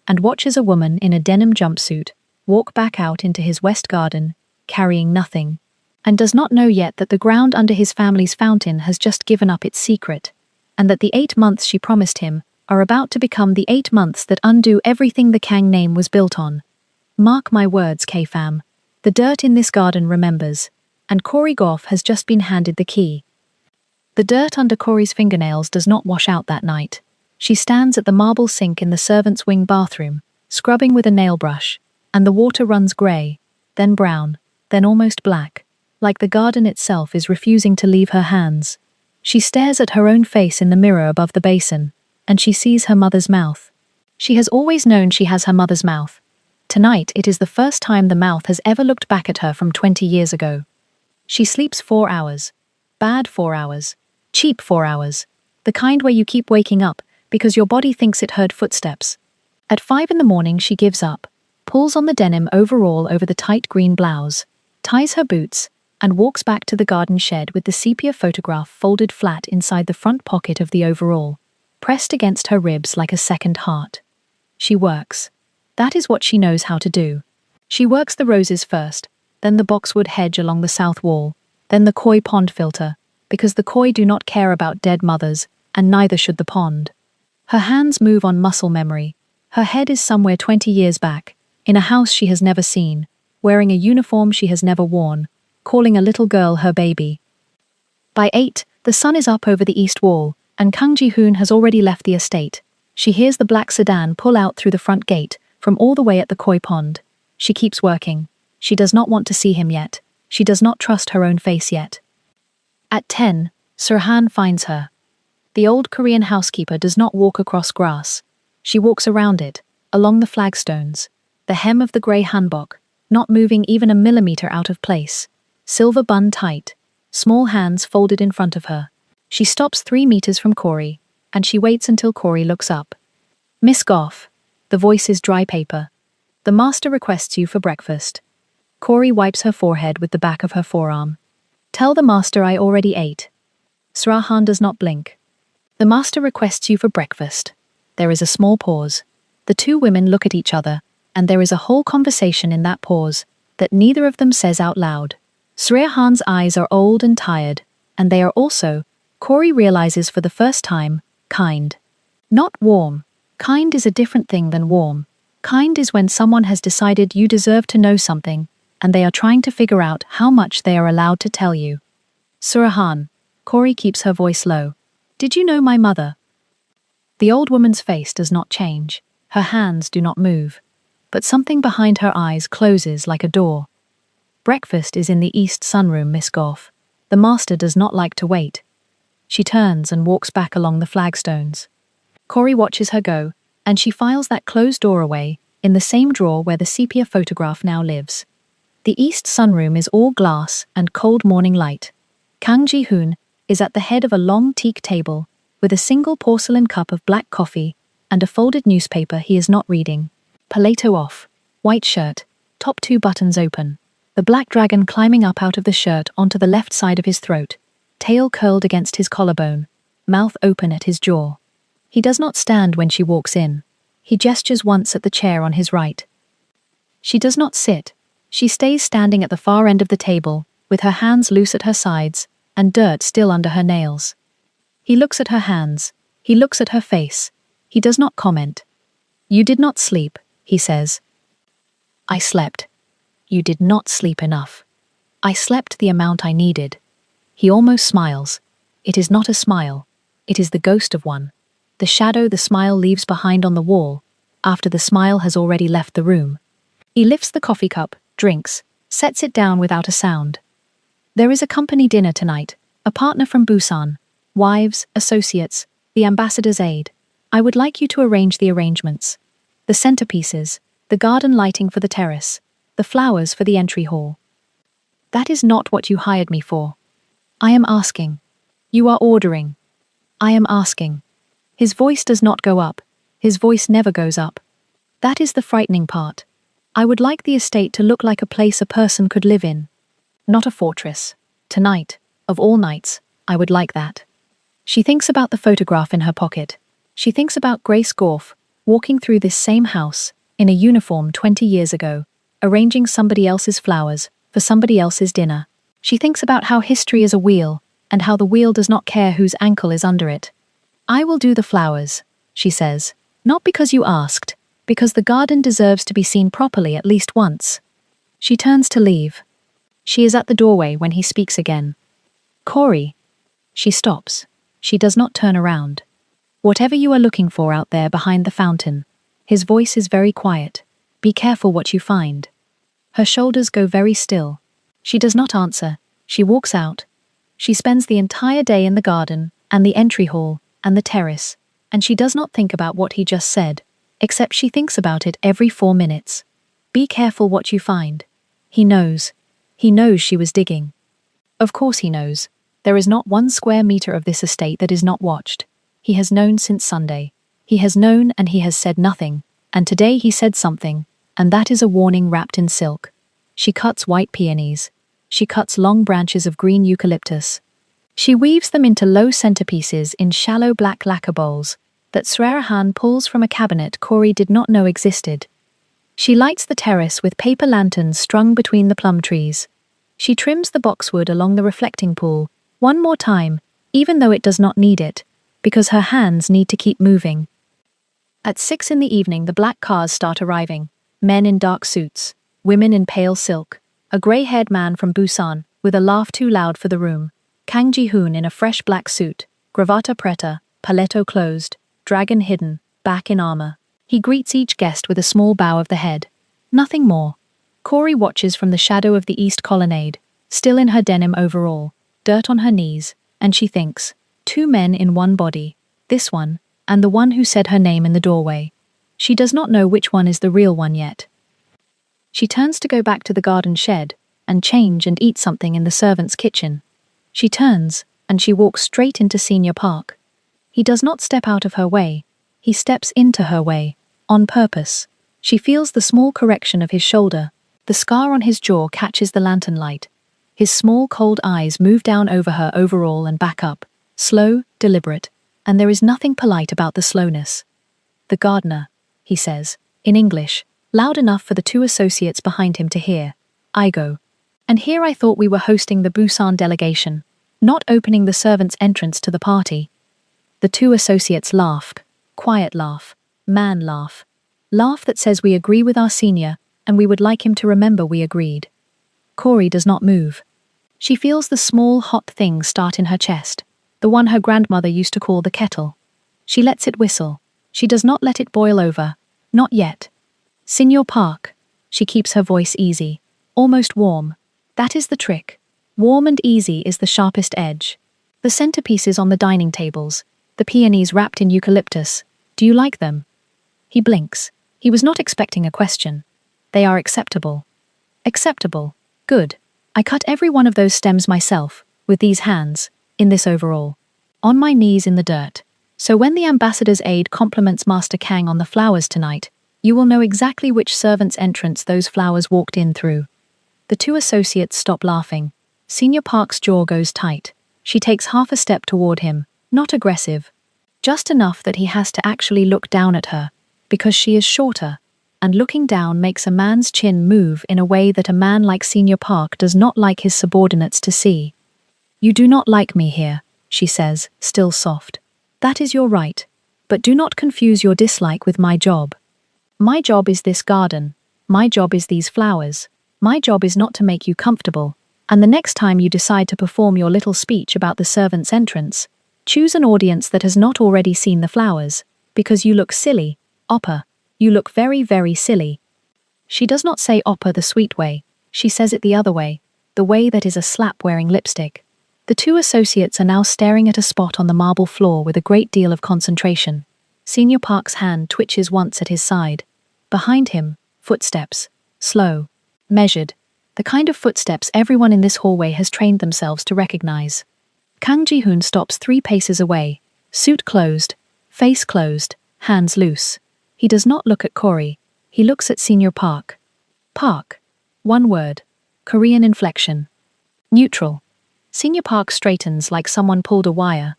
and watches a woman in a denim jumpsuit walk back out into his west garden, carrying nothing, and does not know yet that the ground under his family's fountain has just given up its secret, and that the 8 months she promised him are about to become the 8 months that undo everything the Kang name was built on. Mark my words, K-fam. The dirt in this garden remembers, and Corey Goff has just been handed the key. The dirt under Corey's fingernails does not wash out that night. She stands at the marble sink in the servants' wing bathroom, scrubbing with a nail brush, and the water runs grey, then brown, then almost black, like the garden itself is refusing to leave her hands. She stares at her own face in the mirror above the basin, and she sees her mother's mouth. She has always known she has her mother's mouth. Tonight it is the first time the mouth has ever looked back at her from 20 years ago. She sleeps 4 hours. Bad 4 hours. Cheap 4 hours. The kind where you keep waking up because your body thinks it heard footsteps. At 5 in the morning she gives up, pulls on the denim overall over the tight green blouse, ties her boots, and walks back to the garden shed with the sepia photograph folded flat inside the front pocket of the overall, pressed against her ribs like a second heart. She works. That is what she knows how to do. She works the roses first, then the boxwood hedge along the south wall, then the koi pond filter, because the koi do not care about dead mothers, and neither should the pond. Her hands move on muscle memory. Her head is somewhere 20 years back, in a house she has never seen, wearing a uniform she has never worn, calling a little girl her baby. By 8, the sun is up over the east wall, and Kang Ji-hoon has already left the estate. She hears the black sedan pull out through the front gate, from all the way at the koi pond. She keeps working. She does not want to see him yet. She does not trust her own face yet. At 10, Sir Han finds her. The old Korean housekeeper does not walk across grass. She walks around it, along the flagstones, the hem of the grey hanbok, not moving even a millimeter out of place, silver bun tight, small hands folded in front of her. She stops 3 meters from Corey, and she waits until Corey looks up. Miss Goff. The voice is dry paper. The master requests you for breakfast. Corey wipes her forehead with the back of her forearm. Tell the master I already ate. Srahan does not blink. The master requests you for breakfast. There is a small pause. The two women look at each other, and there is a whole conversation in that pause that neither of them says out loud. Srahan's eyes are old and tired, and they are also, Corey realizes for the first time, kind. Not warm. Kind is a different thing than warm. Kind is when someone has decided you deserve to know something, and they are trying to figure out how much they are allowed to tell you. Srahan. Corey keeps her voice low. Did you know my mother? The old woman's face does not change. Her hands do not move. But something behind her eyes closes like a door. Breakfast is in the east sunroom, Miss Goff. The master does not like to wait. She turns and walks back along the flagstones. Corey watches her go, and she files that closed door away, in the same drawer where the sepia photograph now lives. The east sunroom is all glass and cold morning light. Kang Ji-hoon is at the head of a long teak table, with a single porcelain cup of black coffee and a folded newspaper he is not reading. Paleto off, white shirt, top 2 buttons open. The black dragon climbing up out of the shirt onto the left side of his throat, tail curled against his collarbone, mouth open at his jaw. He does not stand when she walks in. He gestures once at the chair on his right. She does not sit. She stays standing at the far end of the table, with her hands loose at her sides, and dirt still under her nails. He looks at her hands. He looks at her face. He does not comment. You did not sleep, he says. I slept. You did not sleep enough. I slept the amount I needed. He almost smiles. It is not a smile. It is the ghost of one. The shadow the smile leaves behind on the wall, after the smile has already left the room. He lifts the coffee cup, drinks, sets it down without a sound. There is a company dinner tonight, a partner from Busan, wives, associates, the ambassador's aide. I would like you to arrange the arrangements. The centerpieces, the garden lighting for the terrace, the flowers for the entry hall. That is not what you hired me for. I am asking. You are ordering. I am asking. His voice does not go up. His voice never goes up. That is the frightening part. I would like the estate to look like a place a person could live in. Not a fortress. Tonight, of all nights, I would like that. She thinks about the photograph in her pocket. She thinks about Grace Goff, walking through this same house, in a uniform 20 years ago, arranging somebody else's flowers for somebody else's dinner. She thinks about how history is a wheel, and how the wheel does not care whose ankle is under it. I will do the flowers, she says, not because you asked, because the garden deserves to be seen properly at least once. She turns to leave. She is at the doorway when he speaks again. Corey. She stops. She does not turn around. Whatever you are looking for out there behind the fountain. His voice is very quiet. Be careful what you find. Her shoulders go very still. She does not answer. She walks out. She spends the entire day in the garden, and the entry hall, and the terrace, and she does not think about what he just said, except she thinks about it every 4 minutes. Be careful what you find. He knows. He knows she was digging. Of course he knows. There is not 1 square meter of this estate that is not watched. He has known since Sunday. He has known and he has said nothing, and today he said something, and that is a warning wrapped in silk. She cuts white peonies. She cuts long branches of green eucalyptus. She weaves them into low centerpieces in shallow black lacquer bowls that Srahan pulls from a cabinet Corey did not know existed. She lights the terrace with paper lanterns strung between the plum trees. She trims the boxwood along the reflecting pool, one more time, even though it does not need it, because her hands need to keep moving. At 6 in the evening the black cars start arriving, men in dark suits, women in pale silk, a grey-haired man from Busan, with a laugh too loud for the room, Kang Ji-hoon in a fresh black suit, gravata preta, paletto closed, dragon hidden, back in armor. He greets each guest with a small bow of the head. Nothing more. Corey watches from the shadow of the east colonnade, still in her denim overall, dirt on her knees, and she thinks, 2 men in one body, this one, and the one who said her name in the doorway. She does not know which one is the real one yet. She turns to go back to the garden shed, and change and eat something in the servant's kitchen. She turns, and she walks straight into Senior Park. He does not step out of her way. He steps into her way, on purpose. She feels the small correction of his shoulder. The scar on his jaw catches the lantern light. His small, cold eyes move down over her overall and back up, slow, deliberate, and there is nothing polite about the slowness. "The gardener," he says, in English, loud enough for the two associates behind him to hear. "I go. And here I thought we were hosting the Busan delegation, not opening the servants' entrance to the party." The two associates laugh. Quiet laugh. Man laugh. Laugh that says we agree with our senior, and we would like him to remember we agreed. Corey does not move. She feels the small, hot thing start in her chest, the one her grandmother used to call the kettle. She lets it whistle. She does not let it boil over. Not yet. "Senior Park." She keeps her voice easy, almost warm. That is the trick. Warm and easy is the sharpest edge. The centerpieces on the dining tables, the peonies wrapped in eucalyptus. "Do you like them?" He blinks. He was not expecting a question. "They are acceptable." "Acceptable. Good. I cut every one of those stems myself, with these hands, in this overall. On my knees in the dirt. So when the ambassador's aide compliments Master Kang on the flowers tonight, you will know exactly which servant's entrance those flowers walked in through." The two associates stop laughing. Senior Park's jaw goes tight. She takes half a step toward him, not aggressive. Just enough that he has to actually look down at her, because she is shorter, and looking down makes a man's chin move in a way that a man like Senior Park does not like his subordinates to see. "You do not like me here," she says, still soft. "That is your right, but do not confuse your dislike with my job. My job is this garden. My job is these flowers. My job is not to make you comfortable, and the next time you decide to perform your little speech about the servant's entrance, choose an audience that has not already seen the flowers, because you look silly, Oppa. You look very, very silly." She does not say Oppa the sweet way. She says it the other way, the way that is a slap wearing lipstick. The two associates are now staring at a spot on the marble floor with a great deal of concentration. Senior Park's hand twitches once at his side. Behind him, footsteps. Slow. Measured. The kind of footsteps everyone in this hallway has trained themselves to recognize. Kang Ji-hoon stops 3 paces away, suit closed, face closed, hands loose. He does not look at Corey. He looks at Senior Park. Park. One word. Korean inflection. Neutral. Senior Park straightens like someone pulled a wire.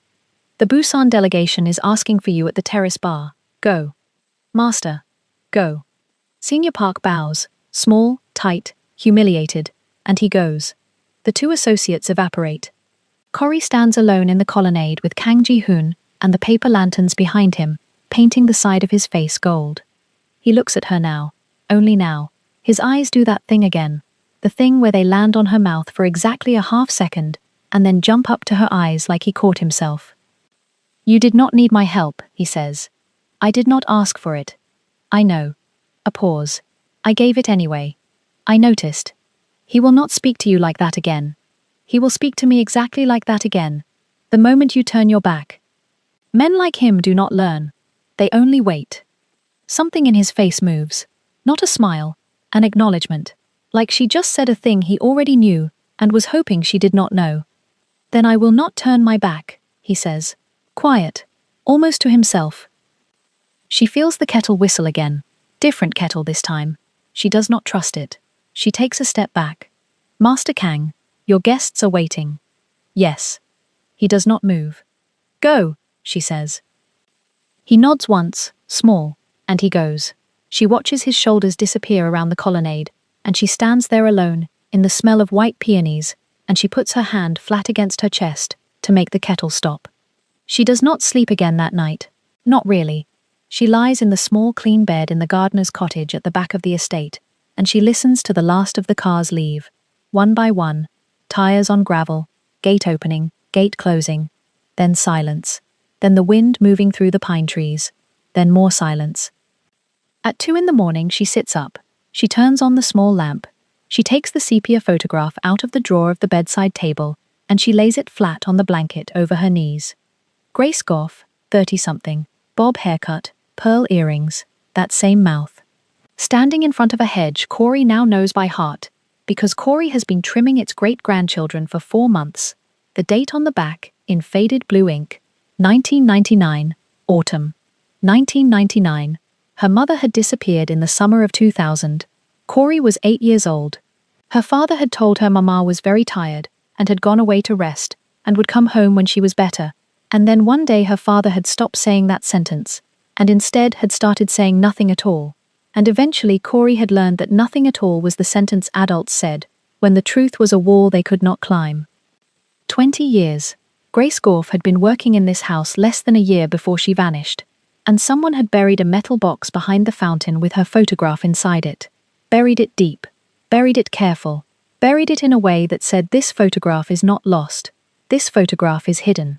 "The Busan delegation is asking for you at the terrace bar. Go." "Master." "Go." Senior Park bows, small, tight, humiliated, and he goes. The two associates evaporate. Corey stands alone in the colonnade with Kang Ji-hoon and the paper lanterns behind him, painting the side of his face gold. He looks at her now, only now. His eyes do that thing again, the thing where they land on her mouth for exactly a half second, and then jump up to her eyes like he caught himself. "You did not need my help," he says. "I did not ask for it. I know." A pause. "I gave it anyway. I noticed. He will not speak to you like that again. He will speak to me exactly like that again, the moment you turn your back. Men like him do not learn. They only wait." Something in his face moves. Not a smile, an acknowledgement, like she just said a thing he already knew and was hoping she did not know. "Then I will not turn my back," he says. Quiet, almost to himself. She feels the kettle whistle again. Different kettle this time. She does not trust it. She takes a step back. "Master Kang, your guests are waiting." "Yes." He does not move. "Go," she says. He nods once, small, and he goes. She watches his shoulders disappear around the colonnade, and she stands there alone, in the smell of white peonies, and she puts her hand flat against her chest to make the kettle stop. She does not sleep again that night. Not really. She lies in the small clean bed in the gardener's cottage at the back of the estate, and she listens to the last of the cars leave. One by one, tires on gravel, gate opening, gate closing, then silence, then the wind moving through the pine trees, then more silence. At 2 in the morning she sits up. She turns on the small lamp. She takes the sepia photograph out of the drawer of the bedside table, and she lays it flat on the blanket over her knees. Grace Goff, 30-something, bob haircut, pearl earrings, that same mouth. Standing in front of a hedge Corey now knows by heart, because Corey has been trimming its great-grandchildren for 4 months. The date on the back, in faded blue ink, 1999, autumn. 1999. Her mother had disappeared in the summer of 2000. Corey was 8 years old. Her father had told her Mama was very tired and had gone away to rest and would come home when she was better. And then one day her father had stopped saying that sentence and instead had started saying nothing at all. And eventually Corey had learned that nothing at all was the sentence adults said, when the truth was a wall they could not climb. 20 years. Grace Gorf had been working in this house less than a year before she vanished, and someone had buried a metal box behind the fountain with her photograph inside it. Buried it deep, buried it careful, buried it in a way that said this photograph is not lost, this photograph is hidden.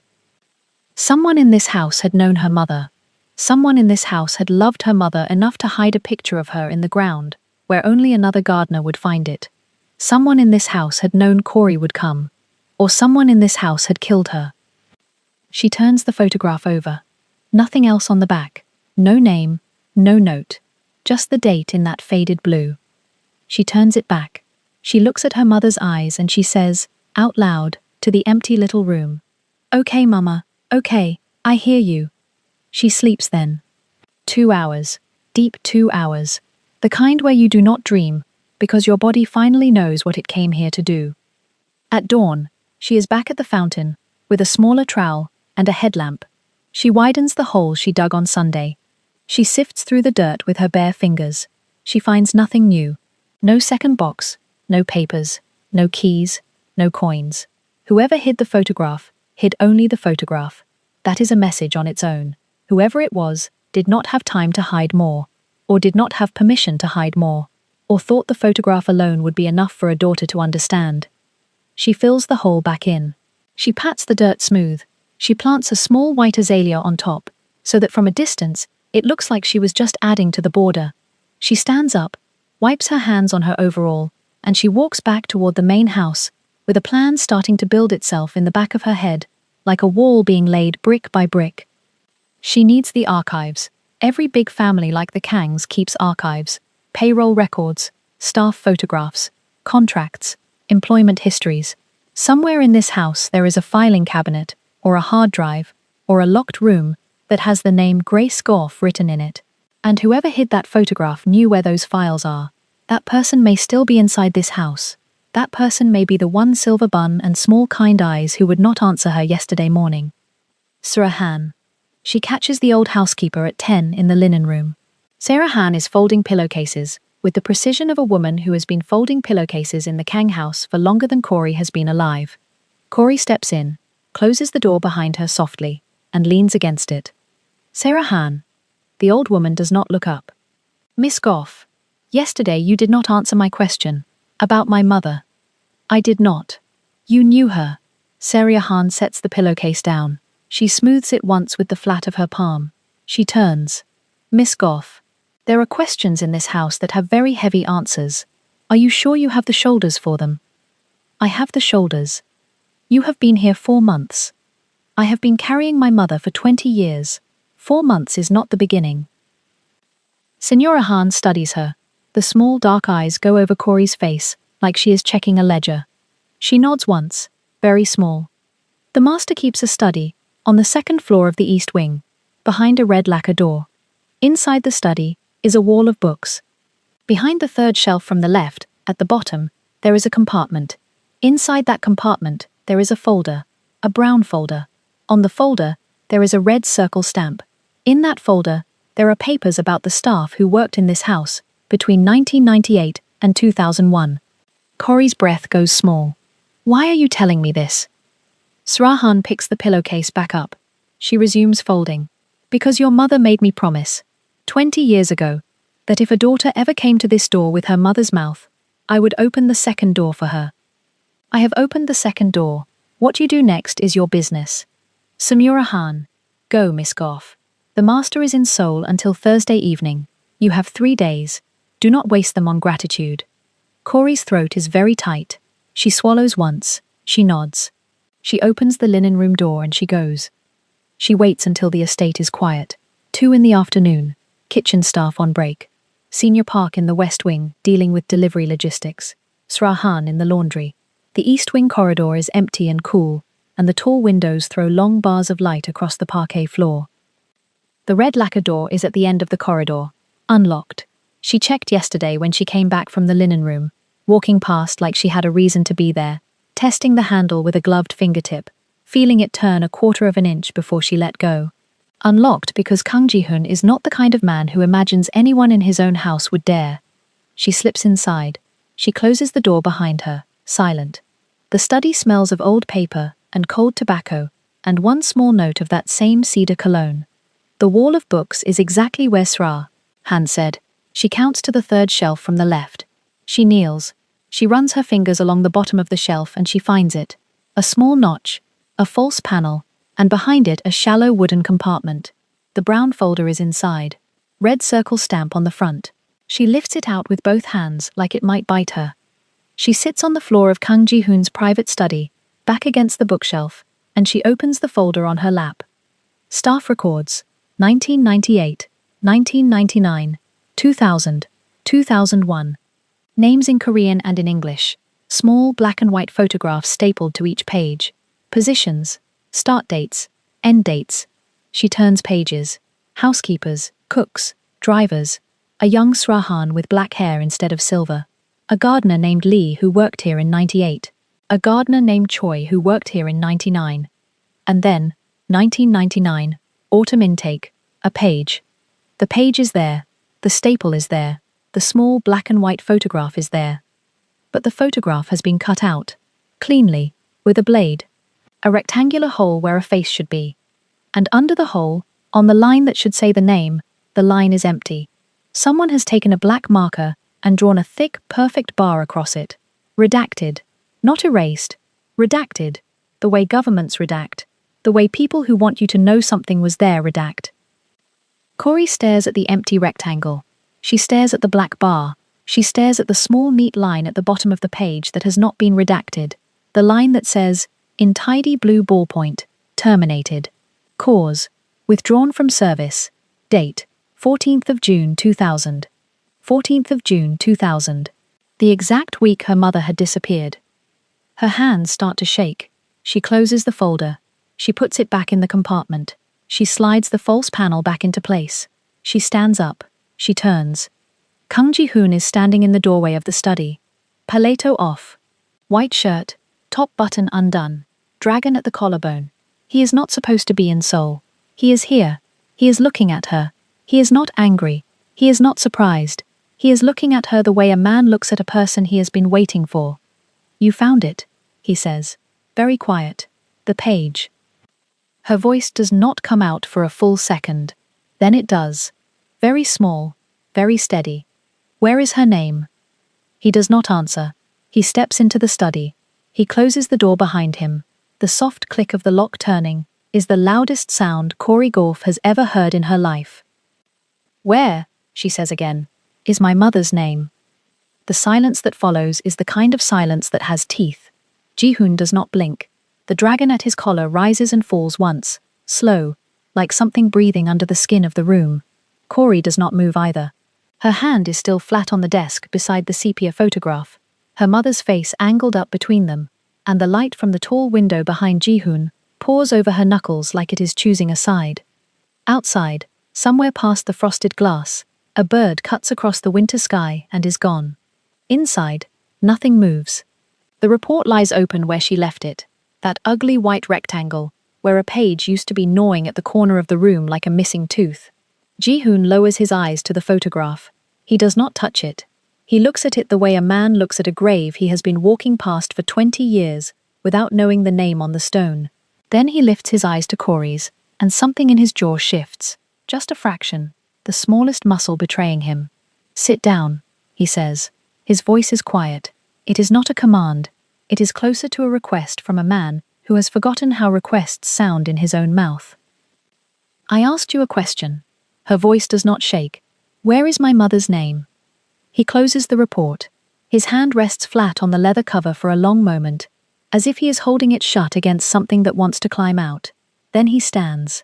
Someone in this house had known her mother. Someone in this house had loved her mother enough to hide a picture of her in the ground, where only another gardener would find it. Someone in this house had known Corey would come. Or someone in this house had killed her. She turns the photograph over. Nothing else on the back. No name, no note. Just the date in that faded blue. She turns it back. She looks at her mother's eyes and she says, out loud, to the empty little room, "Okay, Mama, okay, I hear you." She sleeps then. 2 hours. Deep 2 hours. The kind where you do not dream, because your body finally knows what it came here to do. At dawn, she is back at the fountain, with a smaller trowel and a headlamp. She widens the hole she dug on Sunday. She sifts through the dirt with her bare fingers. She finds nothing new. No second box, no papers, no keys, no coins. Whoever hid the photograph, hid only the photograph. That is a message on its own. Whoever it was, did not have time to hide more, or did not have permission to hide more, or thought the photograph alone would be enough for a daughter to understand. She fills the hole back in. She pats the dirt smooth. She plants a small white azalea on top, so that from a distance, it looks like she was just adding to the border. She stands up, wipes her hands on her overall, and she walks back toward the main house, with a plan starting to build itself in the back of her head, like a wall being laid brick by brick. She needs the archives. Every big family like the Kangs keeps archives, payroll records, staff photographs, contracts, employment histories. Somewhere in this house there is a filing cabinet, or a hard drive, or a locked room that has the name Grace Gorf written in it. And whoever hid that photograph knew where those files are. That person may still be inside this house. That person may be the one silver bun and small kind eyes who would not answer her yesterday morning. Sarah Han. She catches the old housekeeper at 10 in the linen room. Sarah Han is folding pillowcases, with the precision of a woman who has been folding pillowcases in the Kang house for longer than Corey has been alive. Corey steps in, closes the door behind her softly, and leans against it. Sarah Han. The old woman does not look up. Miss Goff, yesterday you did not answer my question. About my mother. I did not. You knew her. Sarah Han sets the pillowcase down. She smooths it once with the flat of her palm. She turns. Miss Goff. There are questions in this house that have very heavy answers. Are you sure you have the shoulders for them? I have the shoulders. You have been here 4 months. I have been carrying my mother for 20 years. 4 months is not the beginning. Senora Han studies her. The small dark eyes go over Corey's face, like she is checking a ledger. She nods once, very small. The master keeps a study, on the 2nd floor of the east wing, behind a red lacquer door. Inside the study is a wall of books. Behind the 3rd shelf from the left, at the bottom, there is a compartment. Inside that compartment, there is a folder, a brown folder. On the folder, there is a red circle stamp. In that folder, there are papers about the staff who worked in this house between 1998 and 2001. Corey's breath goes small. Why are you telling me this? Srahan picks the pillowcase back up. She resumes folding. Because your mother made me promise, 20 years ago, that if a daughter ever came to this door with her mother's mouth, I would open the 2nd door for her. I have opened the 2nd door. What you do next is your business. Samura Han. Go, Miss Goff. The master is in Seoul until Thursday evening. You have 3 days. Do not waste them on gratitude. Corey's throat is very tight. She swallows once. She nods. She opens the linen room door and she goes. She waits until the estate is quiet. 2 in the afternoon. Kitchen staff on break. Senior Park in the West Wing, dealing with delivery logistics. Srahan in the laundry. The East Wing corridor is empty and cool, and the tall windows throw long bars of light across the parquet floor. The red lacquer door is at the end of the corridor, unlocked. She checked yesterday when she came back from the linen room. walking past like she had a reason to be there, testing the handle with a gloved fingertip, feeling it turn a quarter of an inch before she let go. Unlocked because Kang Ji-hoon is not the kind of man who imagines anyone in his own house would dare. She slips inside. She closes the door behind her, silent. The study smells of old paper and cold tobacco, and one small note of that same cedar cologne. The wall of books is exactly where Sra, Han said. She counts to the third shelf from the left. She kneels. She runs her fingers along the bottom of the shelf and she finds it. A small notch, a false panel, and behind it a shallow wooden compartment. The brown folder is inside. Red circle stamp on the front. She lifts it out with both hands like it might bite her. She sits on the floor of Kang Ji-hoon's private study, back against the bookshelf, and she opens the folder on her lap. Staff records, 1998, 1999, 2000, 2001. Names in Korean and in English. Small black and white photographs stapled to each page. Positions, start dates, end dates. She turns pages. Housekeepers, cooks, drivers. A young Srahan with black hair instead of silver. A gardener named Lee who worked here in 98. A gardener named Choi who worked here in 99. And then, 1999, autumn intake, a page. The page is there. The staple is there. The small black and white photograph is there. But the photograph has been cut out, cleanly, with a blade. A rectangular hole where a face should be. And under the hole, on the line that should say the name, the line is empty. Someone has taken a black marker and drawn a thick, perfect bar across it. Redacted. Not erased. Redacted. The way governments redact. The way people who want you to know something was there redact. Corey stares at the empty rectangle. She stares at the black bar. She stares at the small neat line at the bottom of the page that has not been redacted. The line that says, in tidy blue ballpoint, terminated. Cause, withdrawn from service. Date, 14th of June 2000. 14th of June 2000. The exact week her mother had disappeared. Her hands start to shake. She closes the folder. She puts it back in the compartment. She slides the false panel back into place. She stands up. She turns. Kang Ji-hoon is standing in the doorway of the study. Paleto off. White shirt, top button undone. Dragon at the collarbone. He is not supposed to be in Seoul. He is here. He is looking at her. He is not angry. He is not surprised. He is looking at her the way a man looks at a person he has been waiting for. You found it, he says. Very quiet. The page. Her voice does not come out for a full second. Then it does. Very small. Very steady. Where is her name? He does not answer. He steps into the study. He closes the door behind him. The soft click of the lock turning is the loudest sound Corey Gorf has ever heard in her life. Where, she says again, is my mother's name? The silence that follows is the kind of silence that has teeth. Ji-hoon does not blink. The dragon at his collar rises and falls once, slow, like something breathing under the skin of the room. Corey does not move either. Her hand is still flat on the desk beside the sepia photograph, her mother's face angled up between them, and the light from the tall window behind Ji-hoon pours over her knuckles like it is choosing a side. Outside, somewhere past the frosted glass, a bird cuts across the winter sky and is gone. Inside, nothing moves. The report lies open where she left it, that ugly white rectangle, where a page used to be gnawing at the corner of the room like a missing tooth. Ji-hoon lowers his eyes to the photograph. He does not touch it. He looks at it the way a man looks at a grave he has been walking past for 20 years, without knowing the name on the stone. Then he lifts his eyes to Corey's, and something in his jaw shifts. Just a fraction, the smallest muscle betraying him. Sit down, he says. His voice is quiet. It is not a command. It is closer to a request from a man who has forgotten how requests sound in his own mouth. I asked you a question. Her voice does not shake. Where is my mother's name? He closes the report. His hand rests flat on the leather cover for a long moment, as if he is holding it shut against something that wants to climb out. Then he stands.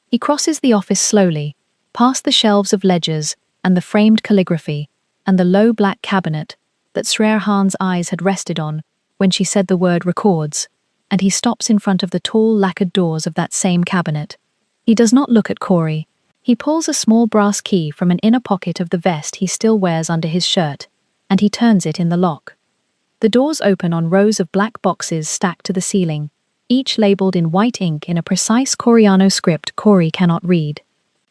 He crosses the office slowly, past the shelves of ledgers and the framed calligraphy and the low black cabinet that Sreerhan's eyes had rested on when she said the word records, and he stops in front of the tall lacquered doors of that same cabinet. He does not look at Corey. He pulls a small brass key from an inner pocket of the vest he still wears under his shirt, and he turns it in the lock. The doors open on rows of black boxes stacked to the ceiling, each labeled in white ink in a precise Koreano script Corey cannot read.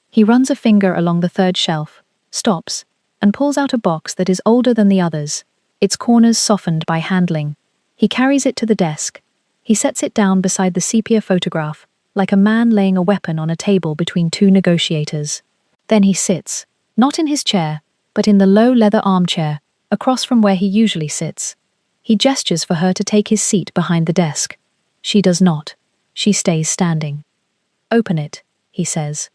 He runs a finger along the third shelf, stops, and pulls out a box that is older than the others, its corners softened by handling. He carries it to the desk. He sets it down beside the sepia photograph, like a man laying a weapon on a table between two negotiators. Then he sits, not in his chair, but in the low leather armchair, across from where he usually sits. He gestures for her to take his seat behind the desk. She does not. She stays standing. "Open it," he says.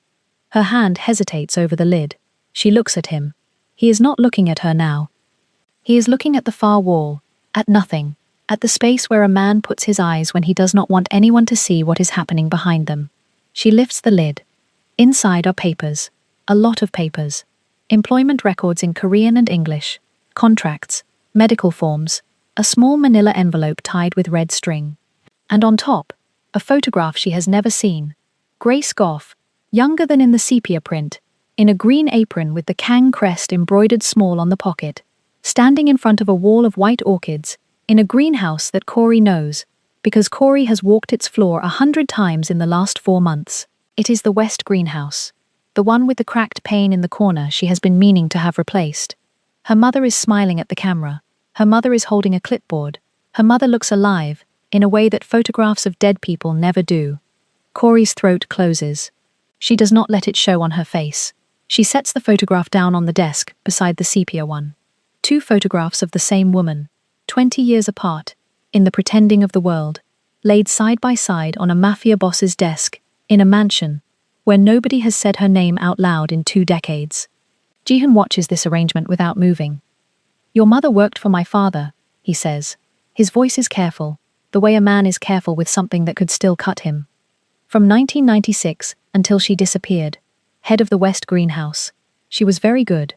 Her hand hesitates over the lid. She looks at him. He is not looking at her now. He is looking at the far wall, at nothing, at the space where a man puts his eyes when he does not want anyone to see what is happening behind them. She lifts the lid. Inside are papers, a lot of papers. Employment records in Korean and English, contracts, medical forms, a small manila envelope tied with red string. And on top, a photograph she has never seen. Grace Goff, younger than in the sepia print, in a green apron with the Kang crest embroidered small on the pocket, standing in front of a wall of white orchids, in a greenhouse that Corey knows, because Corey has walked its floor 100 times in the last 4 months. It is the West greenhouse, the one with the cracked pane in the corner she has been meaning to have replaced. Her mother is smiling at the camera. Her mother is holding a clipboard. Her mother looks alive, in a way that photographs of dead people never do. Corey's throat closes. She does not let it show on her face. She sets the photograph down on the desk, beside the sepia one. 2 photographs of the same woman, 20 years apart, in the pretending of the world, laid side by side on a Mafia boss's desk, in a mansion, where nobody has said her name out loud in 2 decades. Jihoon watches this arrangement without moving. "Your mother worked for my father," he says. His voice is careful, the way a man is careful with something that could still cut him. From 1996 until she disappeared, head of the West greenhouse, she was very good.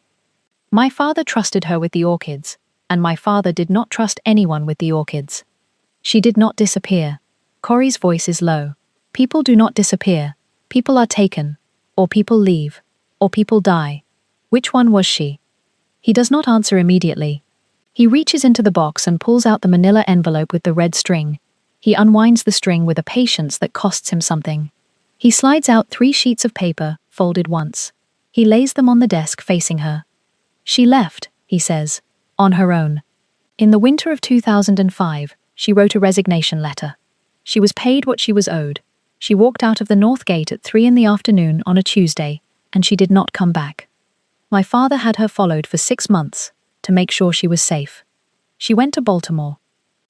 My father trusted her with the orchids, and my father did not trust anyone with the orchids. She did not disappear. Corey's voice is low. People do not disappear. People are taken, or people leave, or people die. Which one was she? He does not answer immediately. He reaches into the box and pulls out the manila envelope with the red string. He unwinds the string with a patience that costs him something. He slides out 3 sheets of paper, folded once. He lays them on the desk facing her. "She left," he says, "on her own. In the winter of 2005, she wrote a resignation letter. She was paid what she was owed. She walked out of the North Gate at 3 in the afternoon on a Tuesday, and she did not come back. My father had her followed for 6 months, to make sure she was safe. She went to Baltimore.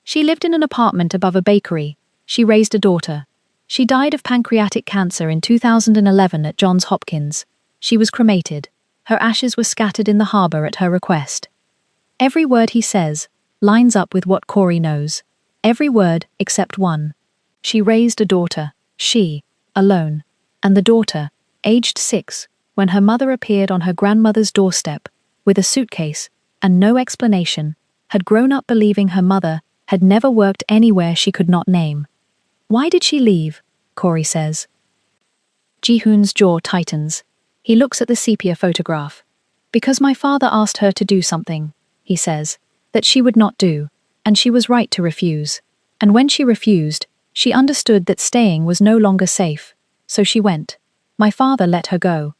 She lived in an apartment above a bakery. She raised a daughter. She died of pancreatic cancer in 2011 at Johns Hopkins. She was cremated. Her ashes were scattered in the harbor at her request." Every word he says lines up with what Corey knows. Every word except one. She raised a daughter. She, alone. And the daughter, aged 6, when her mother appeared on her grandmother's doorstep, with a suitcase, and no explanation, had grown up believing her mother had never worked anywhere she could not name. "Why did she leave?" Corey says. Jihoon's jaw tightens. He looks at the sepia photograph. "Because my father asked her to do something," he says, "that she would not do, and she was right to refuse. And when she refused, she understood that staying was no longer safe, so she went. My father let her go.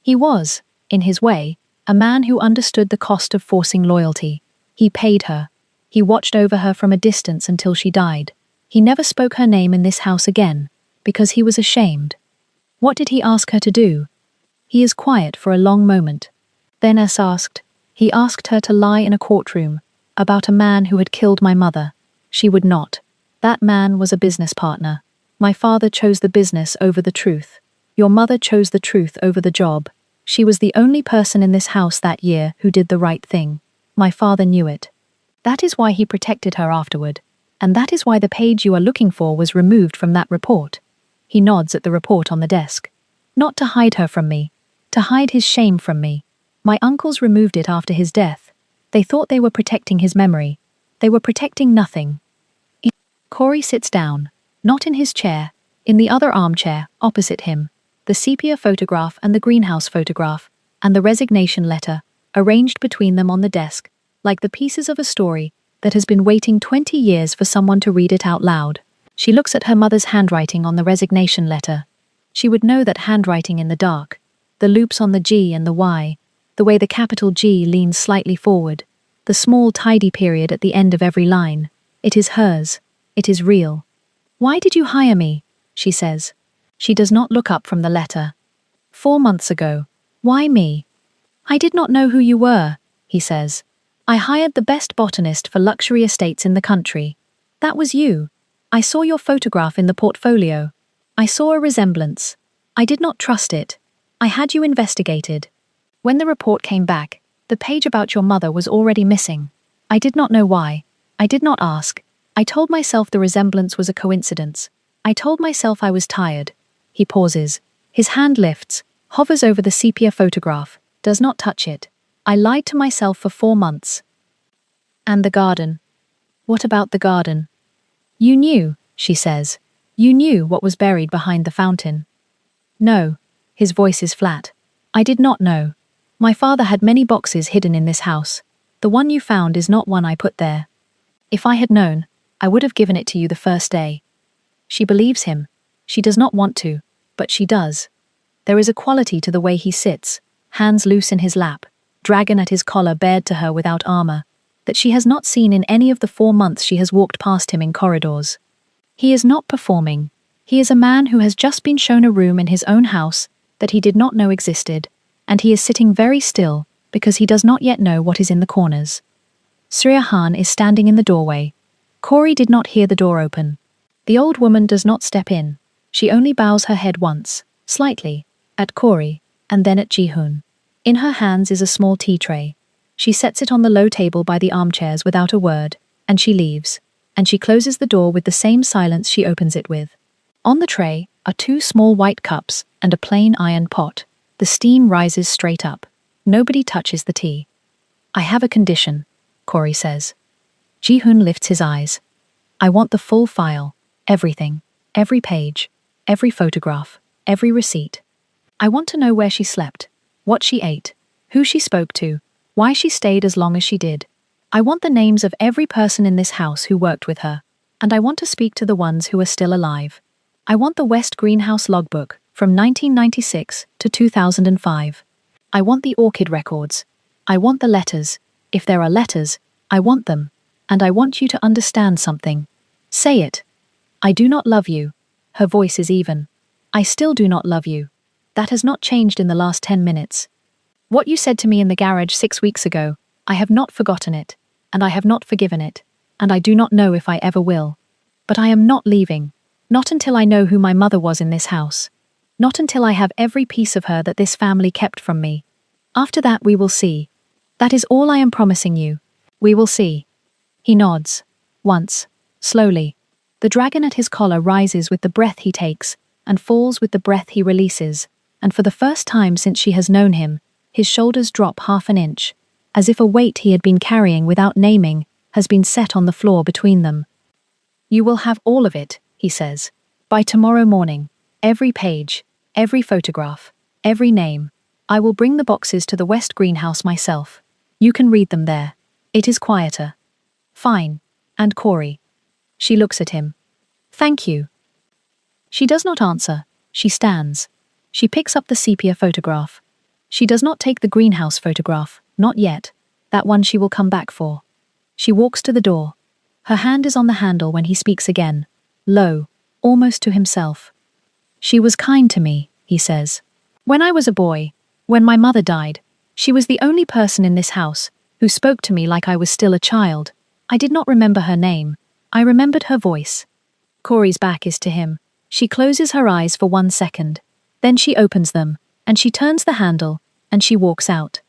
He was, in his way, a man who understood the cost of forcing loyalty. He paid her. He watched over her from a distance until she died. He never spoke her name in this house again, because he was ashamed. What did he ask her to do?" He is quiet for a long moment. Then he asked her to lie in a courtroom about a man who had killed my mother. She would not. That man was a business partner. My father chose the business over the truth. Your mother chose the truth over the job. She was the only person in this house that year who did the right thing. My father knew it. That is why he protected her afterward. And that is why the page you are looking for was removed from that report." He nods at the report on the desk. "Not to hide her from me. To hide his shame from me. My uncles removed it after his death. They thought they were protecting his memory. They were protecting nothing." Corey sits down, not in his chair, in the other armchair, opposite him, the sepia photograph and the greenhouse photograph, and the resignation letter, arranged between them on the desk, like the pieces of a story, that has been waiting 20 years for someone to read it out loud. She looks at her mother's handwriting on the resignation letter. She would know that handwriting in the dark. The loops on the G and the Y, the way the capital G leans slightly forward, the small tidy period at the end of every line. It is hers. It is real. "Why did you hire me?" she says. She does not look up from the letter. 4 months ago. "Why me?" "I did not know who you were," he says. "I hired the best botanist for luxury estates in the country. That was you. I saw your photograph in the portfolio. I saw a resemblance. I did not trust it. I had you investigated. When the report came back, the page about your mother was already missing. I did not know why. I did not ask. I told myself the resemblance was a coincidence. I told myself I was tired." He pauses. His hand lifts, hovers over the sepia photograph, does not touch it. "I lied to myself for 4 months. And the garden. What about the garden?" "You knew," she says. "You knew what was buried behind the fountain." "No." His voice is flat. "I did not know. My father had many boxes hidden in this house. The one you found is not one I put there. If I had known, I would have given it to you the first day." She believes him. She does not want to, but she does. There is a quality to the way he sits, hands loose in his lap, dragon at his collar bared to her without armor, that she has not seen in any of the 4 months she has walked past him in corridors. He is not performing. He is a man who has just been shown a room in his own house that he did not know existed, and he is sitting very still because he does not yet know what is in the corners. Sriyahan is standing in the doorway. Corey did not hear the door open. The old woman does not step in. She only bows her head once, slightly, at Corey, and then at Jihoon. In her hands is a small tea tray. She sets it on the low table by the armchairs without a word, and she leaves, and she closes the door with the same silence she opens it with. On the tray are 2 small white cups and a plain iron pot. The steam rises straight up. Nobody touches the tea. "I have a condition," Corey says. Jihoon lifts his eyes. "I want the full file, everything, every page, every photograph, every receipt. I want to know where she slept, what she ate, who she spoke to, why she stayed as long as she did. I want the names of every person in this house who worked with her, and I want to speak to the ones who are still alive. I want the West Greenhouse logbook from 1996 to 2005. I want the orchid records. I want the letters. If there are letters, I want them. And I want you to understand something. Say it. I do not love you." Her voice is even. "I still do not love you. That has not changed in the last 10 minutes. What you said to me in the garage 6 weeks ago, I have not forgotten it, and I have not forgiven it, and I do not know if I ever will. But I am not leaving. Not until I know who my mother was in this house. Not until I have every piece of her that this family kept from me. After that we will see. That is all I am promising you. We will see." He nods. Once. Slowly. The dragon at his collar rises with the breath he takes, and falls with the breath he releases, and for the first time since she has known him, his shoulders drop half an inch, as if a weight he had been carrying without naming has been set on the floor between them. "You will have all of it," he says. "By tomorrow morning. Every page, every photograph, every name. I will bring the boxes to the West Greenhouse myself. You can read them there. It is quieter." "Fine. And Corey?" She looks at him. "Thank you." She does not answer. She stands. She picks up the sepia photograph. She does not take the greenhouse photograph, not yet. That one she will come back for. She walks to the door. Her hand is on the handle when he speaks again, low, almost to himself. "She was kind to me," he says. "When I was a boy, when my mother died, she was the only person in this house who spoke to me like I was still a child. I did not remember her name. I remembered her voice." Corey's back is to him. She closes her eyes for 1 second. Then she opens them, and she turns the handle, and she walks out.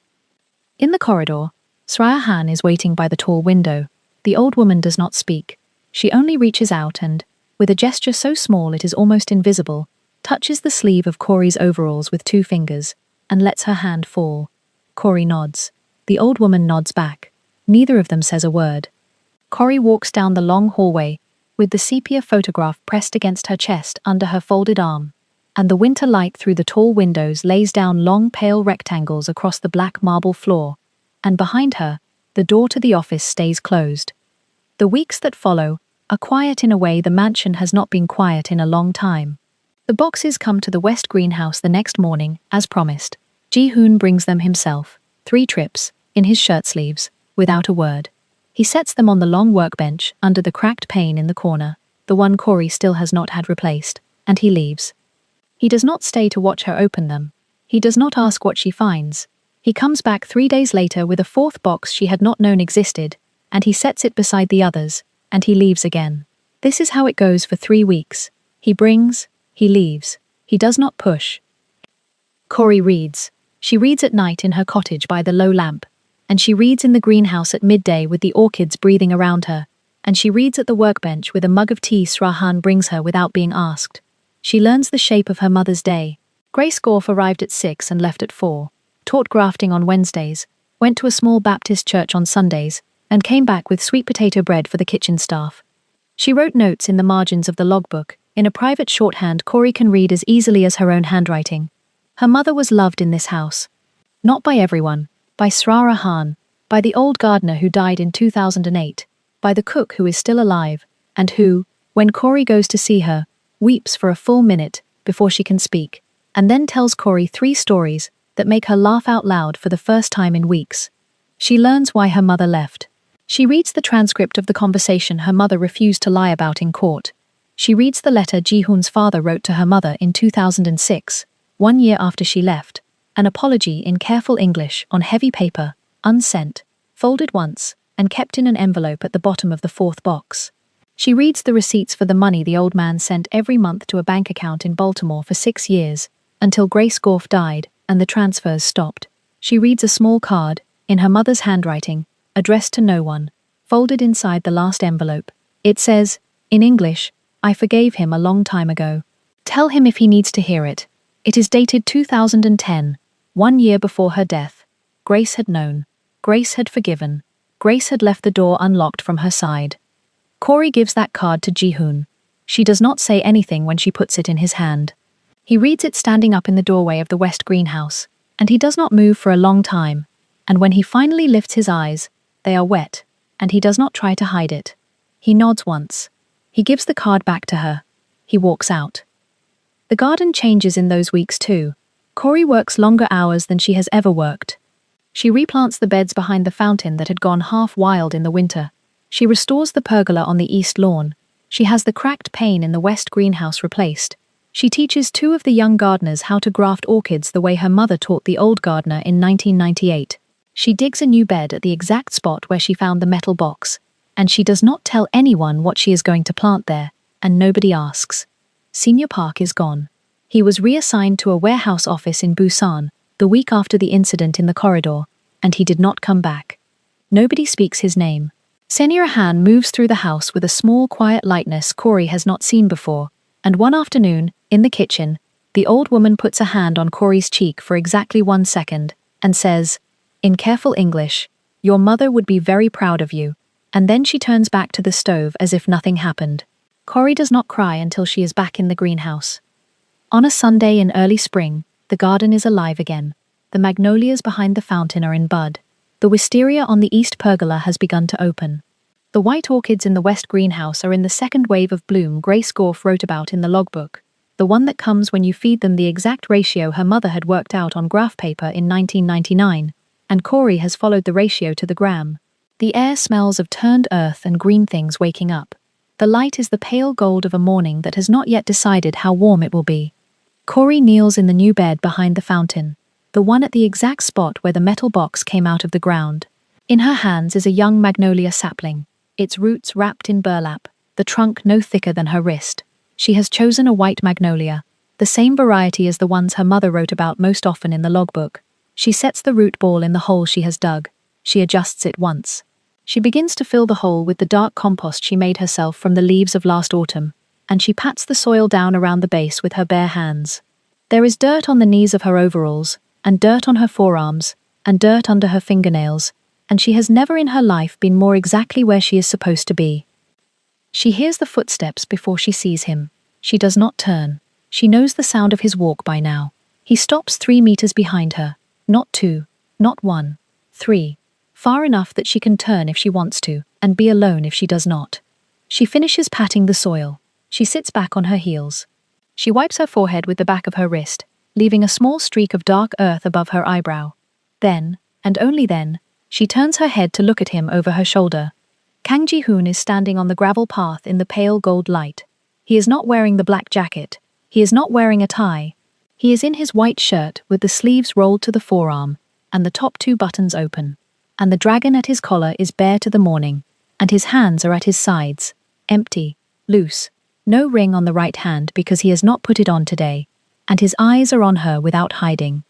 In the corridor, Sriyahan is waiting by the tall window. The old woman does not speak. She only reaches out and, with a gesture so small it is almost invisible, touches the sleeve of Corey's overalls with 2 fingers, and lets her hand fall. Corey nods. The old woman nods back. Neither of them says a word. Corey walks down the long hallway, with the sepia photograph pressed against her chest under her folded arm, and the winter light through the tall windows lays down long pale rectangles across the black marble floor, and behind her, the door to the office stays closed. The weeks that follow are quiet in a way the mansion has not been quiet in a long time. The boxes come to the West greenhouse the next morning, as promised. Ji-hoon brings them himself, 3 trips, in his shirt sleeves, without a word. He sets them on the long workbench under the cracked pane in the corner, the one Corey still has not had replaced, and he leaves. He does not stay to watch her open them. He does not ask what she finds. He comes back 3 days later with a 4th box she had not known existed, and he sets it beside the others, and he leaves again. This is how it goes for 3 weeks. He brings, he leaves. He does not push. Corey reads. She reads at night in her cottage by the low lamp, and she reads in the greenhouse at midday with the orchids breathing around her, and she reads at the workbench with a mug of tea Srahan brings her without being asked. She learns the shape of her mother's day. Grace Gorf arrived at 6 and left at 4, taught grafting on Wednesdays, went to a small Baptist church on Sundays, and came back with sweet potato bread for the kitchen staff. She wrote notes in the margins of the logbook, in a private shorthand Corey can read as easily as her own handwriting. Her mother was loved in this house. Not by everyone, by Srahan, by the old gardener who died in 2008, by the cook who is still alive, and who, when Corey goes to see her, weeps for a full minute before she can speak, and then tells Corey 3 stories that make her laugh out loud for the first time in weeks. She learns why her mother left. She reads the transcript of the conversation her mother refused to lie about in court. She reads the letter Ji-hoon's father wrote to her mother in 2006, 1 year after she left, an apology in careful English on heavy paper, unsent, folded once, and kept in an envelope at the bottom of the 4th box. She reads the receipts for the money the old man sent every month to a bank account in Baltimore for 6 years, until Grace Gorf died and the transfers stopped. She reads a small card, in her mother's handwriting, addressed to no one, folded inside the last envelope. It says, in English, "I forgave him a long time ago. Tell him if he needs to hear it." It is dated 2010, 1 year before her death. Grace had known. Grace had forgiven. Grace had left the door unlocked from her side. Corey gives that card to Ji-hoon. She does not say anything when she puts it in his hand. He reads it standing up in the doorway of the West greenhouse, and he does not move for a long time, and when he finally lifts his eyes, they are wet, and he does not try to hide it. He nods once. He gives the card back to her. He walks out. The garden changes in those weeks too. Corey works longer hours than she has ever worked. She replants the beds behind the fountain that had gone half wild in the winter. She restores the pergola on the east lawn. She has the cracked pane in the west greenhouse replaced. She teaches 2 of the young gardeners how to graft orchids the way her mother taught the old gardener in 1998. She digs a new bed at the exact spot where she found the metal box, and she does not tell anyone what she is going to plant there, and nobody asks. Senior Park is gone. He was reassigned to a warehouse office in Busan the week after the incident in the corridor, and he did not come back. Nobody speaks his name. Senior Han moves through the house with a small, quiet lightness Corey has not seen before, and one afternoon, in the kitchen, the old woman puts a hand on Corey's cheek for exactly 1 second, and says, in careful English, "Your mother would be very proud of you," and then she turns back to the stove as if nothing happened. Corey does not cry until she is back in the greenhouse. On a Sunday in early spring, the garden is alive again. The magnolias behind the fountain are in bud. The wisteria on the east pergola has begun to open. The white orchids in the west greenhouse are in the second wave of bloom Grace Gorf wrote about in the logbook, the one that comes when you feed them the exact ratio her mother had worked out on graph paper in 1999, and Corey has followed the ratio to the gram. The air smells of turned earth and green things waking up. The light is the pale gold of a morning that has not yet decided how warm it will be. Corey kneels in the new bed behind the fountain, the one at the exact spot where the metal box came out of the ground. In her hands is a young magnolia sapling, its roots wrapped in burlap, the trunk no thicker than her wrist. She has chosen a white magnolia, the same variety as the ones her mother wrote about most often in the logbook. She sets the root ball in the hole she has dug. She adjusts it once. She begins to fill the hole with the dark compost she made herself from the leaves of last autumn, and she pats the soil down around the base with her bare hands. There is dirt on the knees of her overalls, and dirt on her forearms, and dirt under her fingernails, and she has never in her life been more exactly where she is supposed to be. She hears the footsteps before she sees him. She does not turn. She knows the sound of his walk by now. He stops 3 meters behind her. Not 2, not 1, 3, far enough that she can turn if she wants to, and be alone if she does not. She finishes patting the soil. She sits back on her heels. She wipes her forehead with the back of her wrist, leaving a small streak of dark earth above her eyebrow. Then, and only then, she turns her head to look at him over her shoulder. Kang Ji-hoon is standing on the gravel path in the pale gold light. He is not wearing the black jacket. He is not wearing a tie. He is in his white shirt with the sleeves rolled to the forearm, and the top 2 buttons open. And the dragon at his collar is bare to the morning, and his hands are at his sides, empty, loose, no ring on the right hand because he has not put it on today, and his eyes are on her without hiding.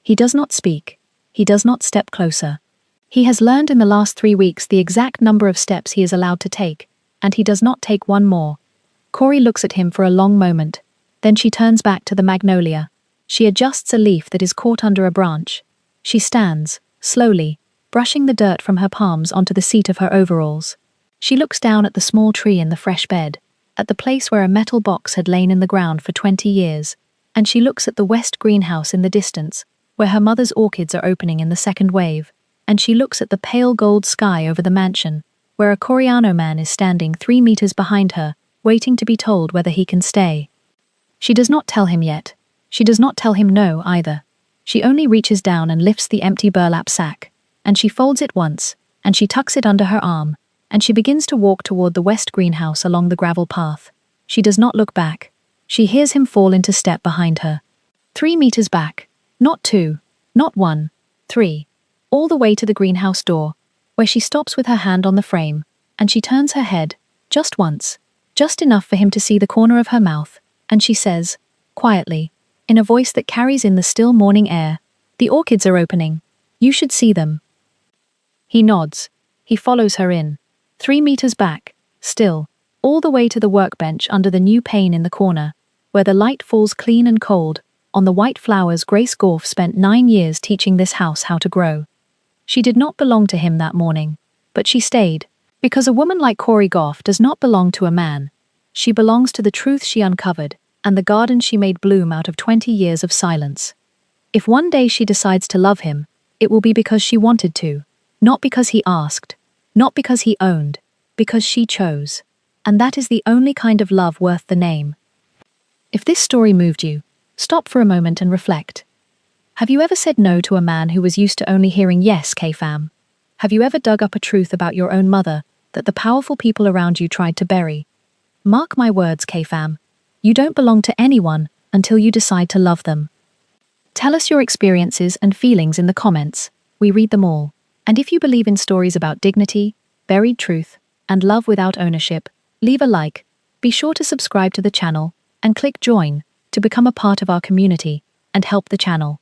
He does not speak. He does not step closer. He has learned in the last 3 weeks the exact number of steps he is allowed to take, and he does not take one more. Corey looks at him for a long moment. Then she turns back to the magnolia. She adjusts a leaf that is caught under a branch. She stands, slowly, brushing the dirt from her palms onto the seat of her overalls. She looks down at the small tree in the fresh bed, at the place where a metal box had lain in the ground for 20 years, and she looks at the west greenhouse in the distance, where her mother's orchids are opening in the second wave, and she looks at the pale gold sky over the mansion, where a Coreano man is standing 3 meters behind her, waiting to be told whether he can stay. She does not tell him yet. She does not tell him no either. She only reaches down and lifts the empty burlap sack, and she folds it once, and she tucks it under her arm, and she begins to walk toward the west greenhouse along the gravel path. She does not look back. She hears him fall into step behind her. 3 meters back. Not 2. Not 1. 3. All the way to the greenhouse door, where she stops with her hand on the frame, and she turns her head, just once, just enough for him to see the corner of her mouth, and she says, quietly, in a voice that carries in the still morning air, "The orchids are opening. You should see them." He nods. He follows her in. 3 meters back, still, all the way to the workbench under the new pane in the corner, where the light falls clean and cold, on the white flowers Grace Gorf spent 9 years teaching this house how to grow. She did not belong to him that morning, but she stayed, because a woman like Corey Goff does not belong to a man. She belongs to the truth she uncovered, and the garden she made bloom out of 20 years of silence. If one day she decides to love him, it will be because she wanted to, not because he asked, not because he owned, because she chose. And that is the only kind of love worth the name. If this story moved you, stop for a moment and reflect. Have you ever said no to a man who was used to only hearing yes, K-fam? Have you ever dug up a truth about your own mother that the powerful people around you tried to bury? Mark my words, K-fam. You don't belong to anyone until you decide to love them. Tell us your experiences and feelings in the comments. We read them all. And if you believe in stories about dignity, buried truth, and love without ownership, leave a like, be sure to subscribe to the channel, and click join to become a part of our community and help the channel.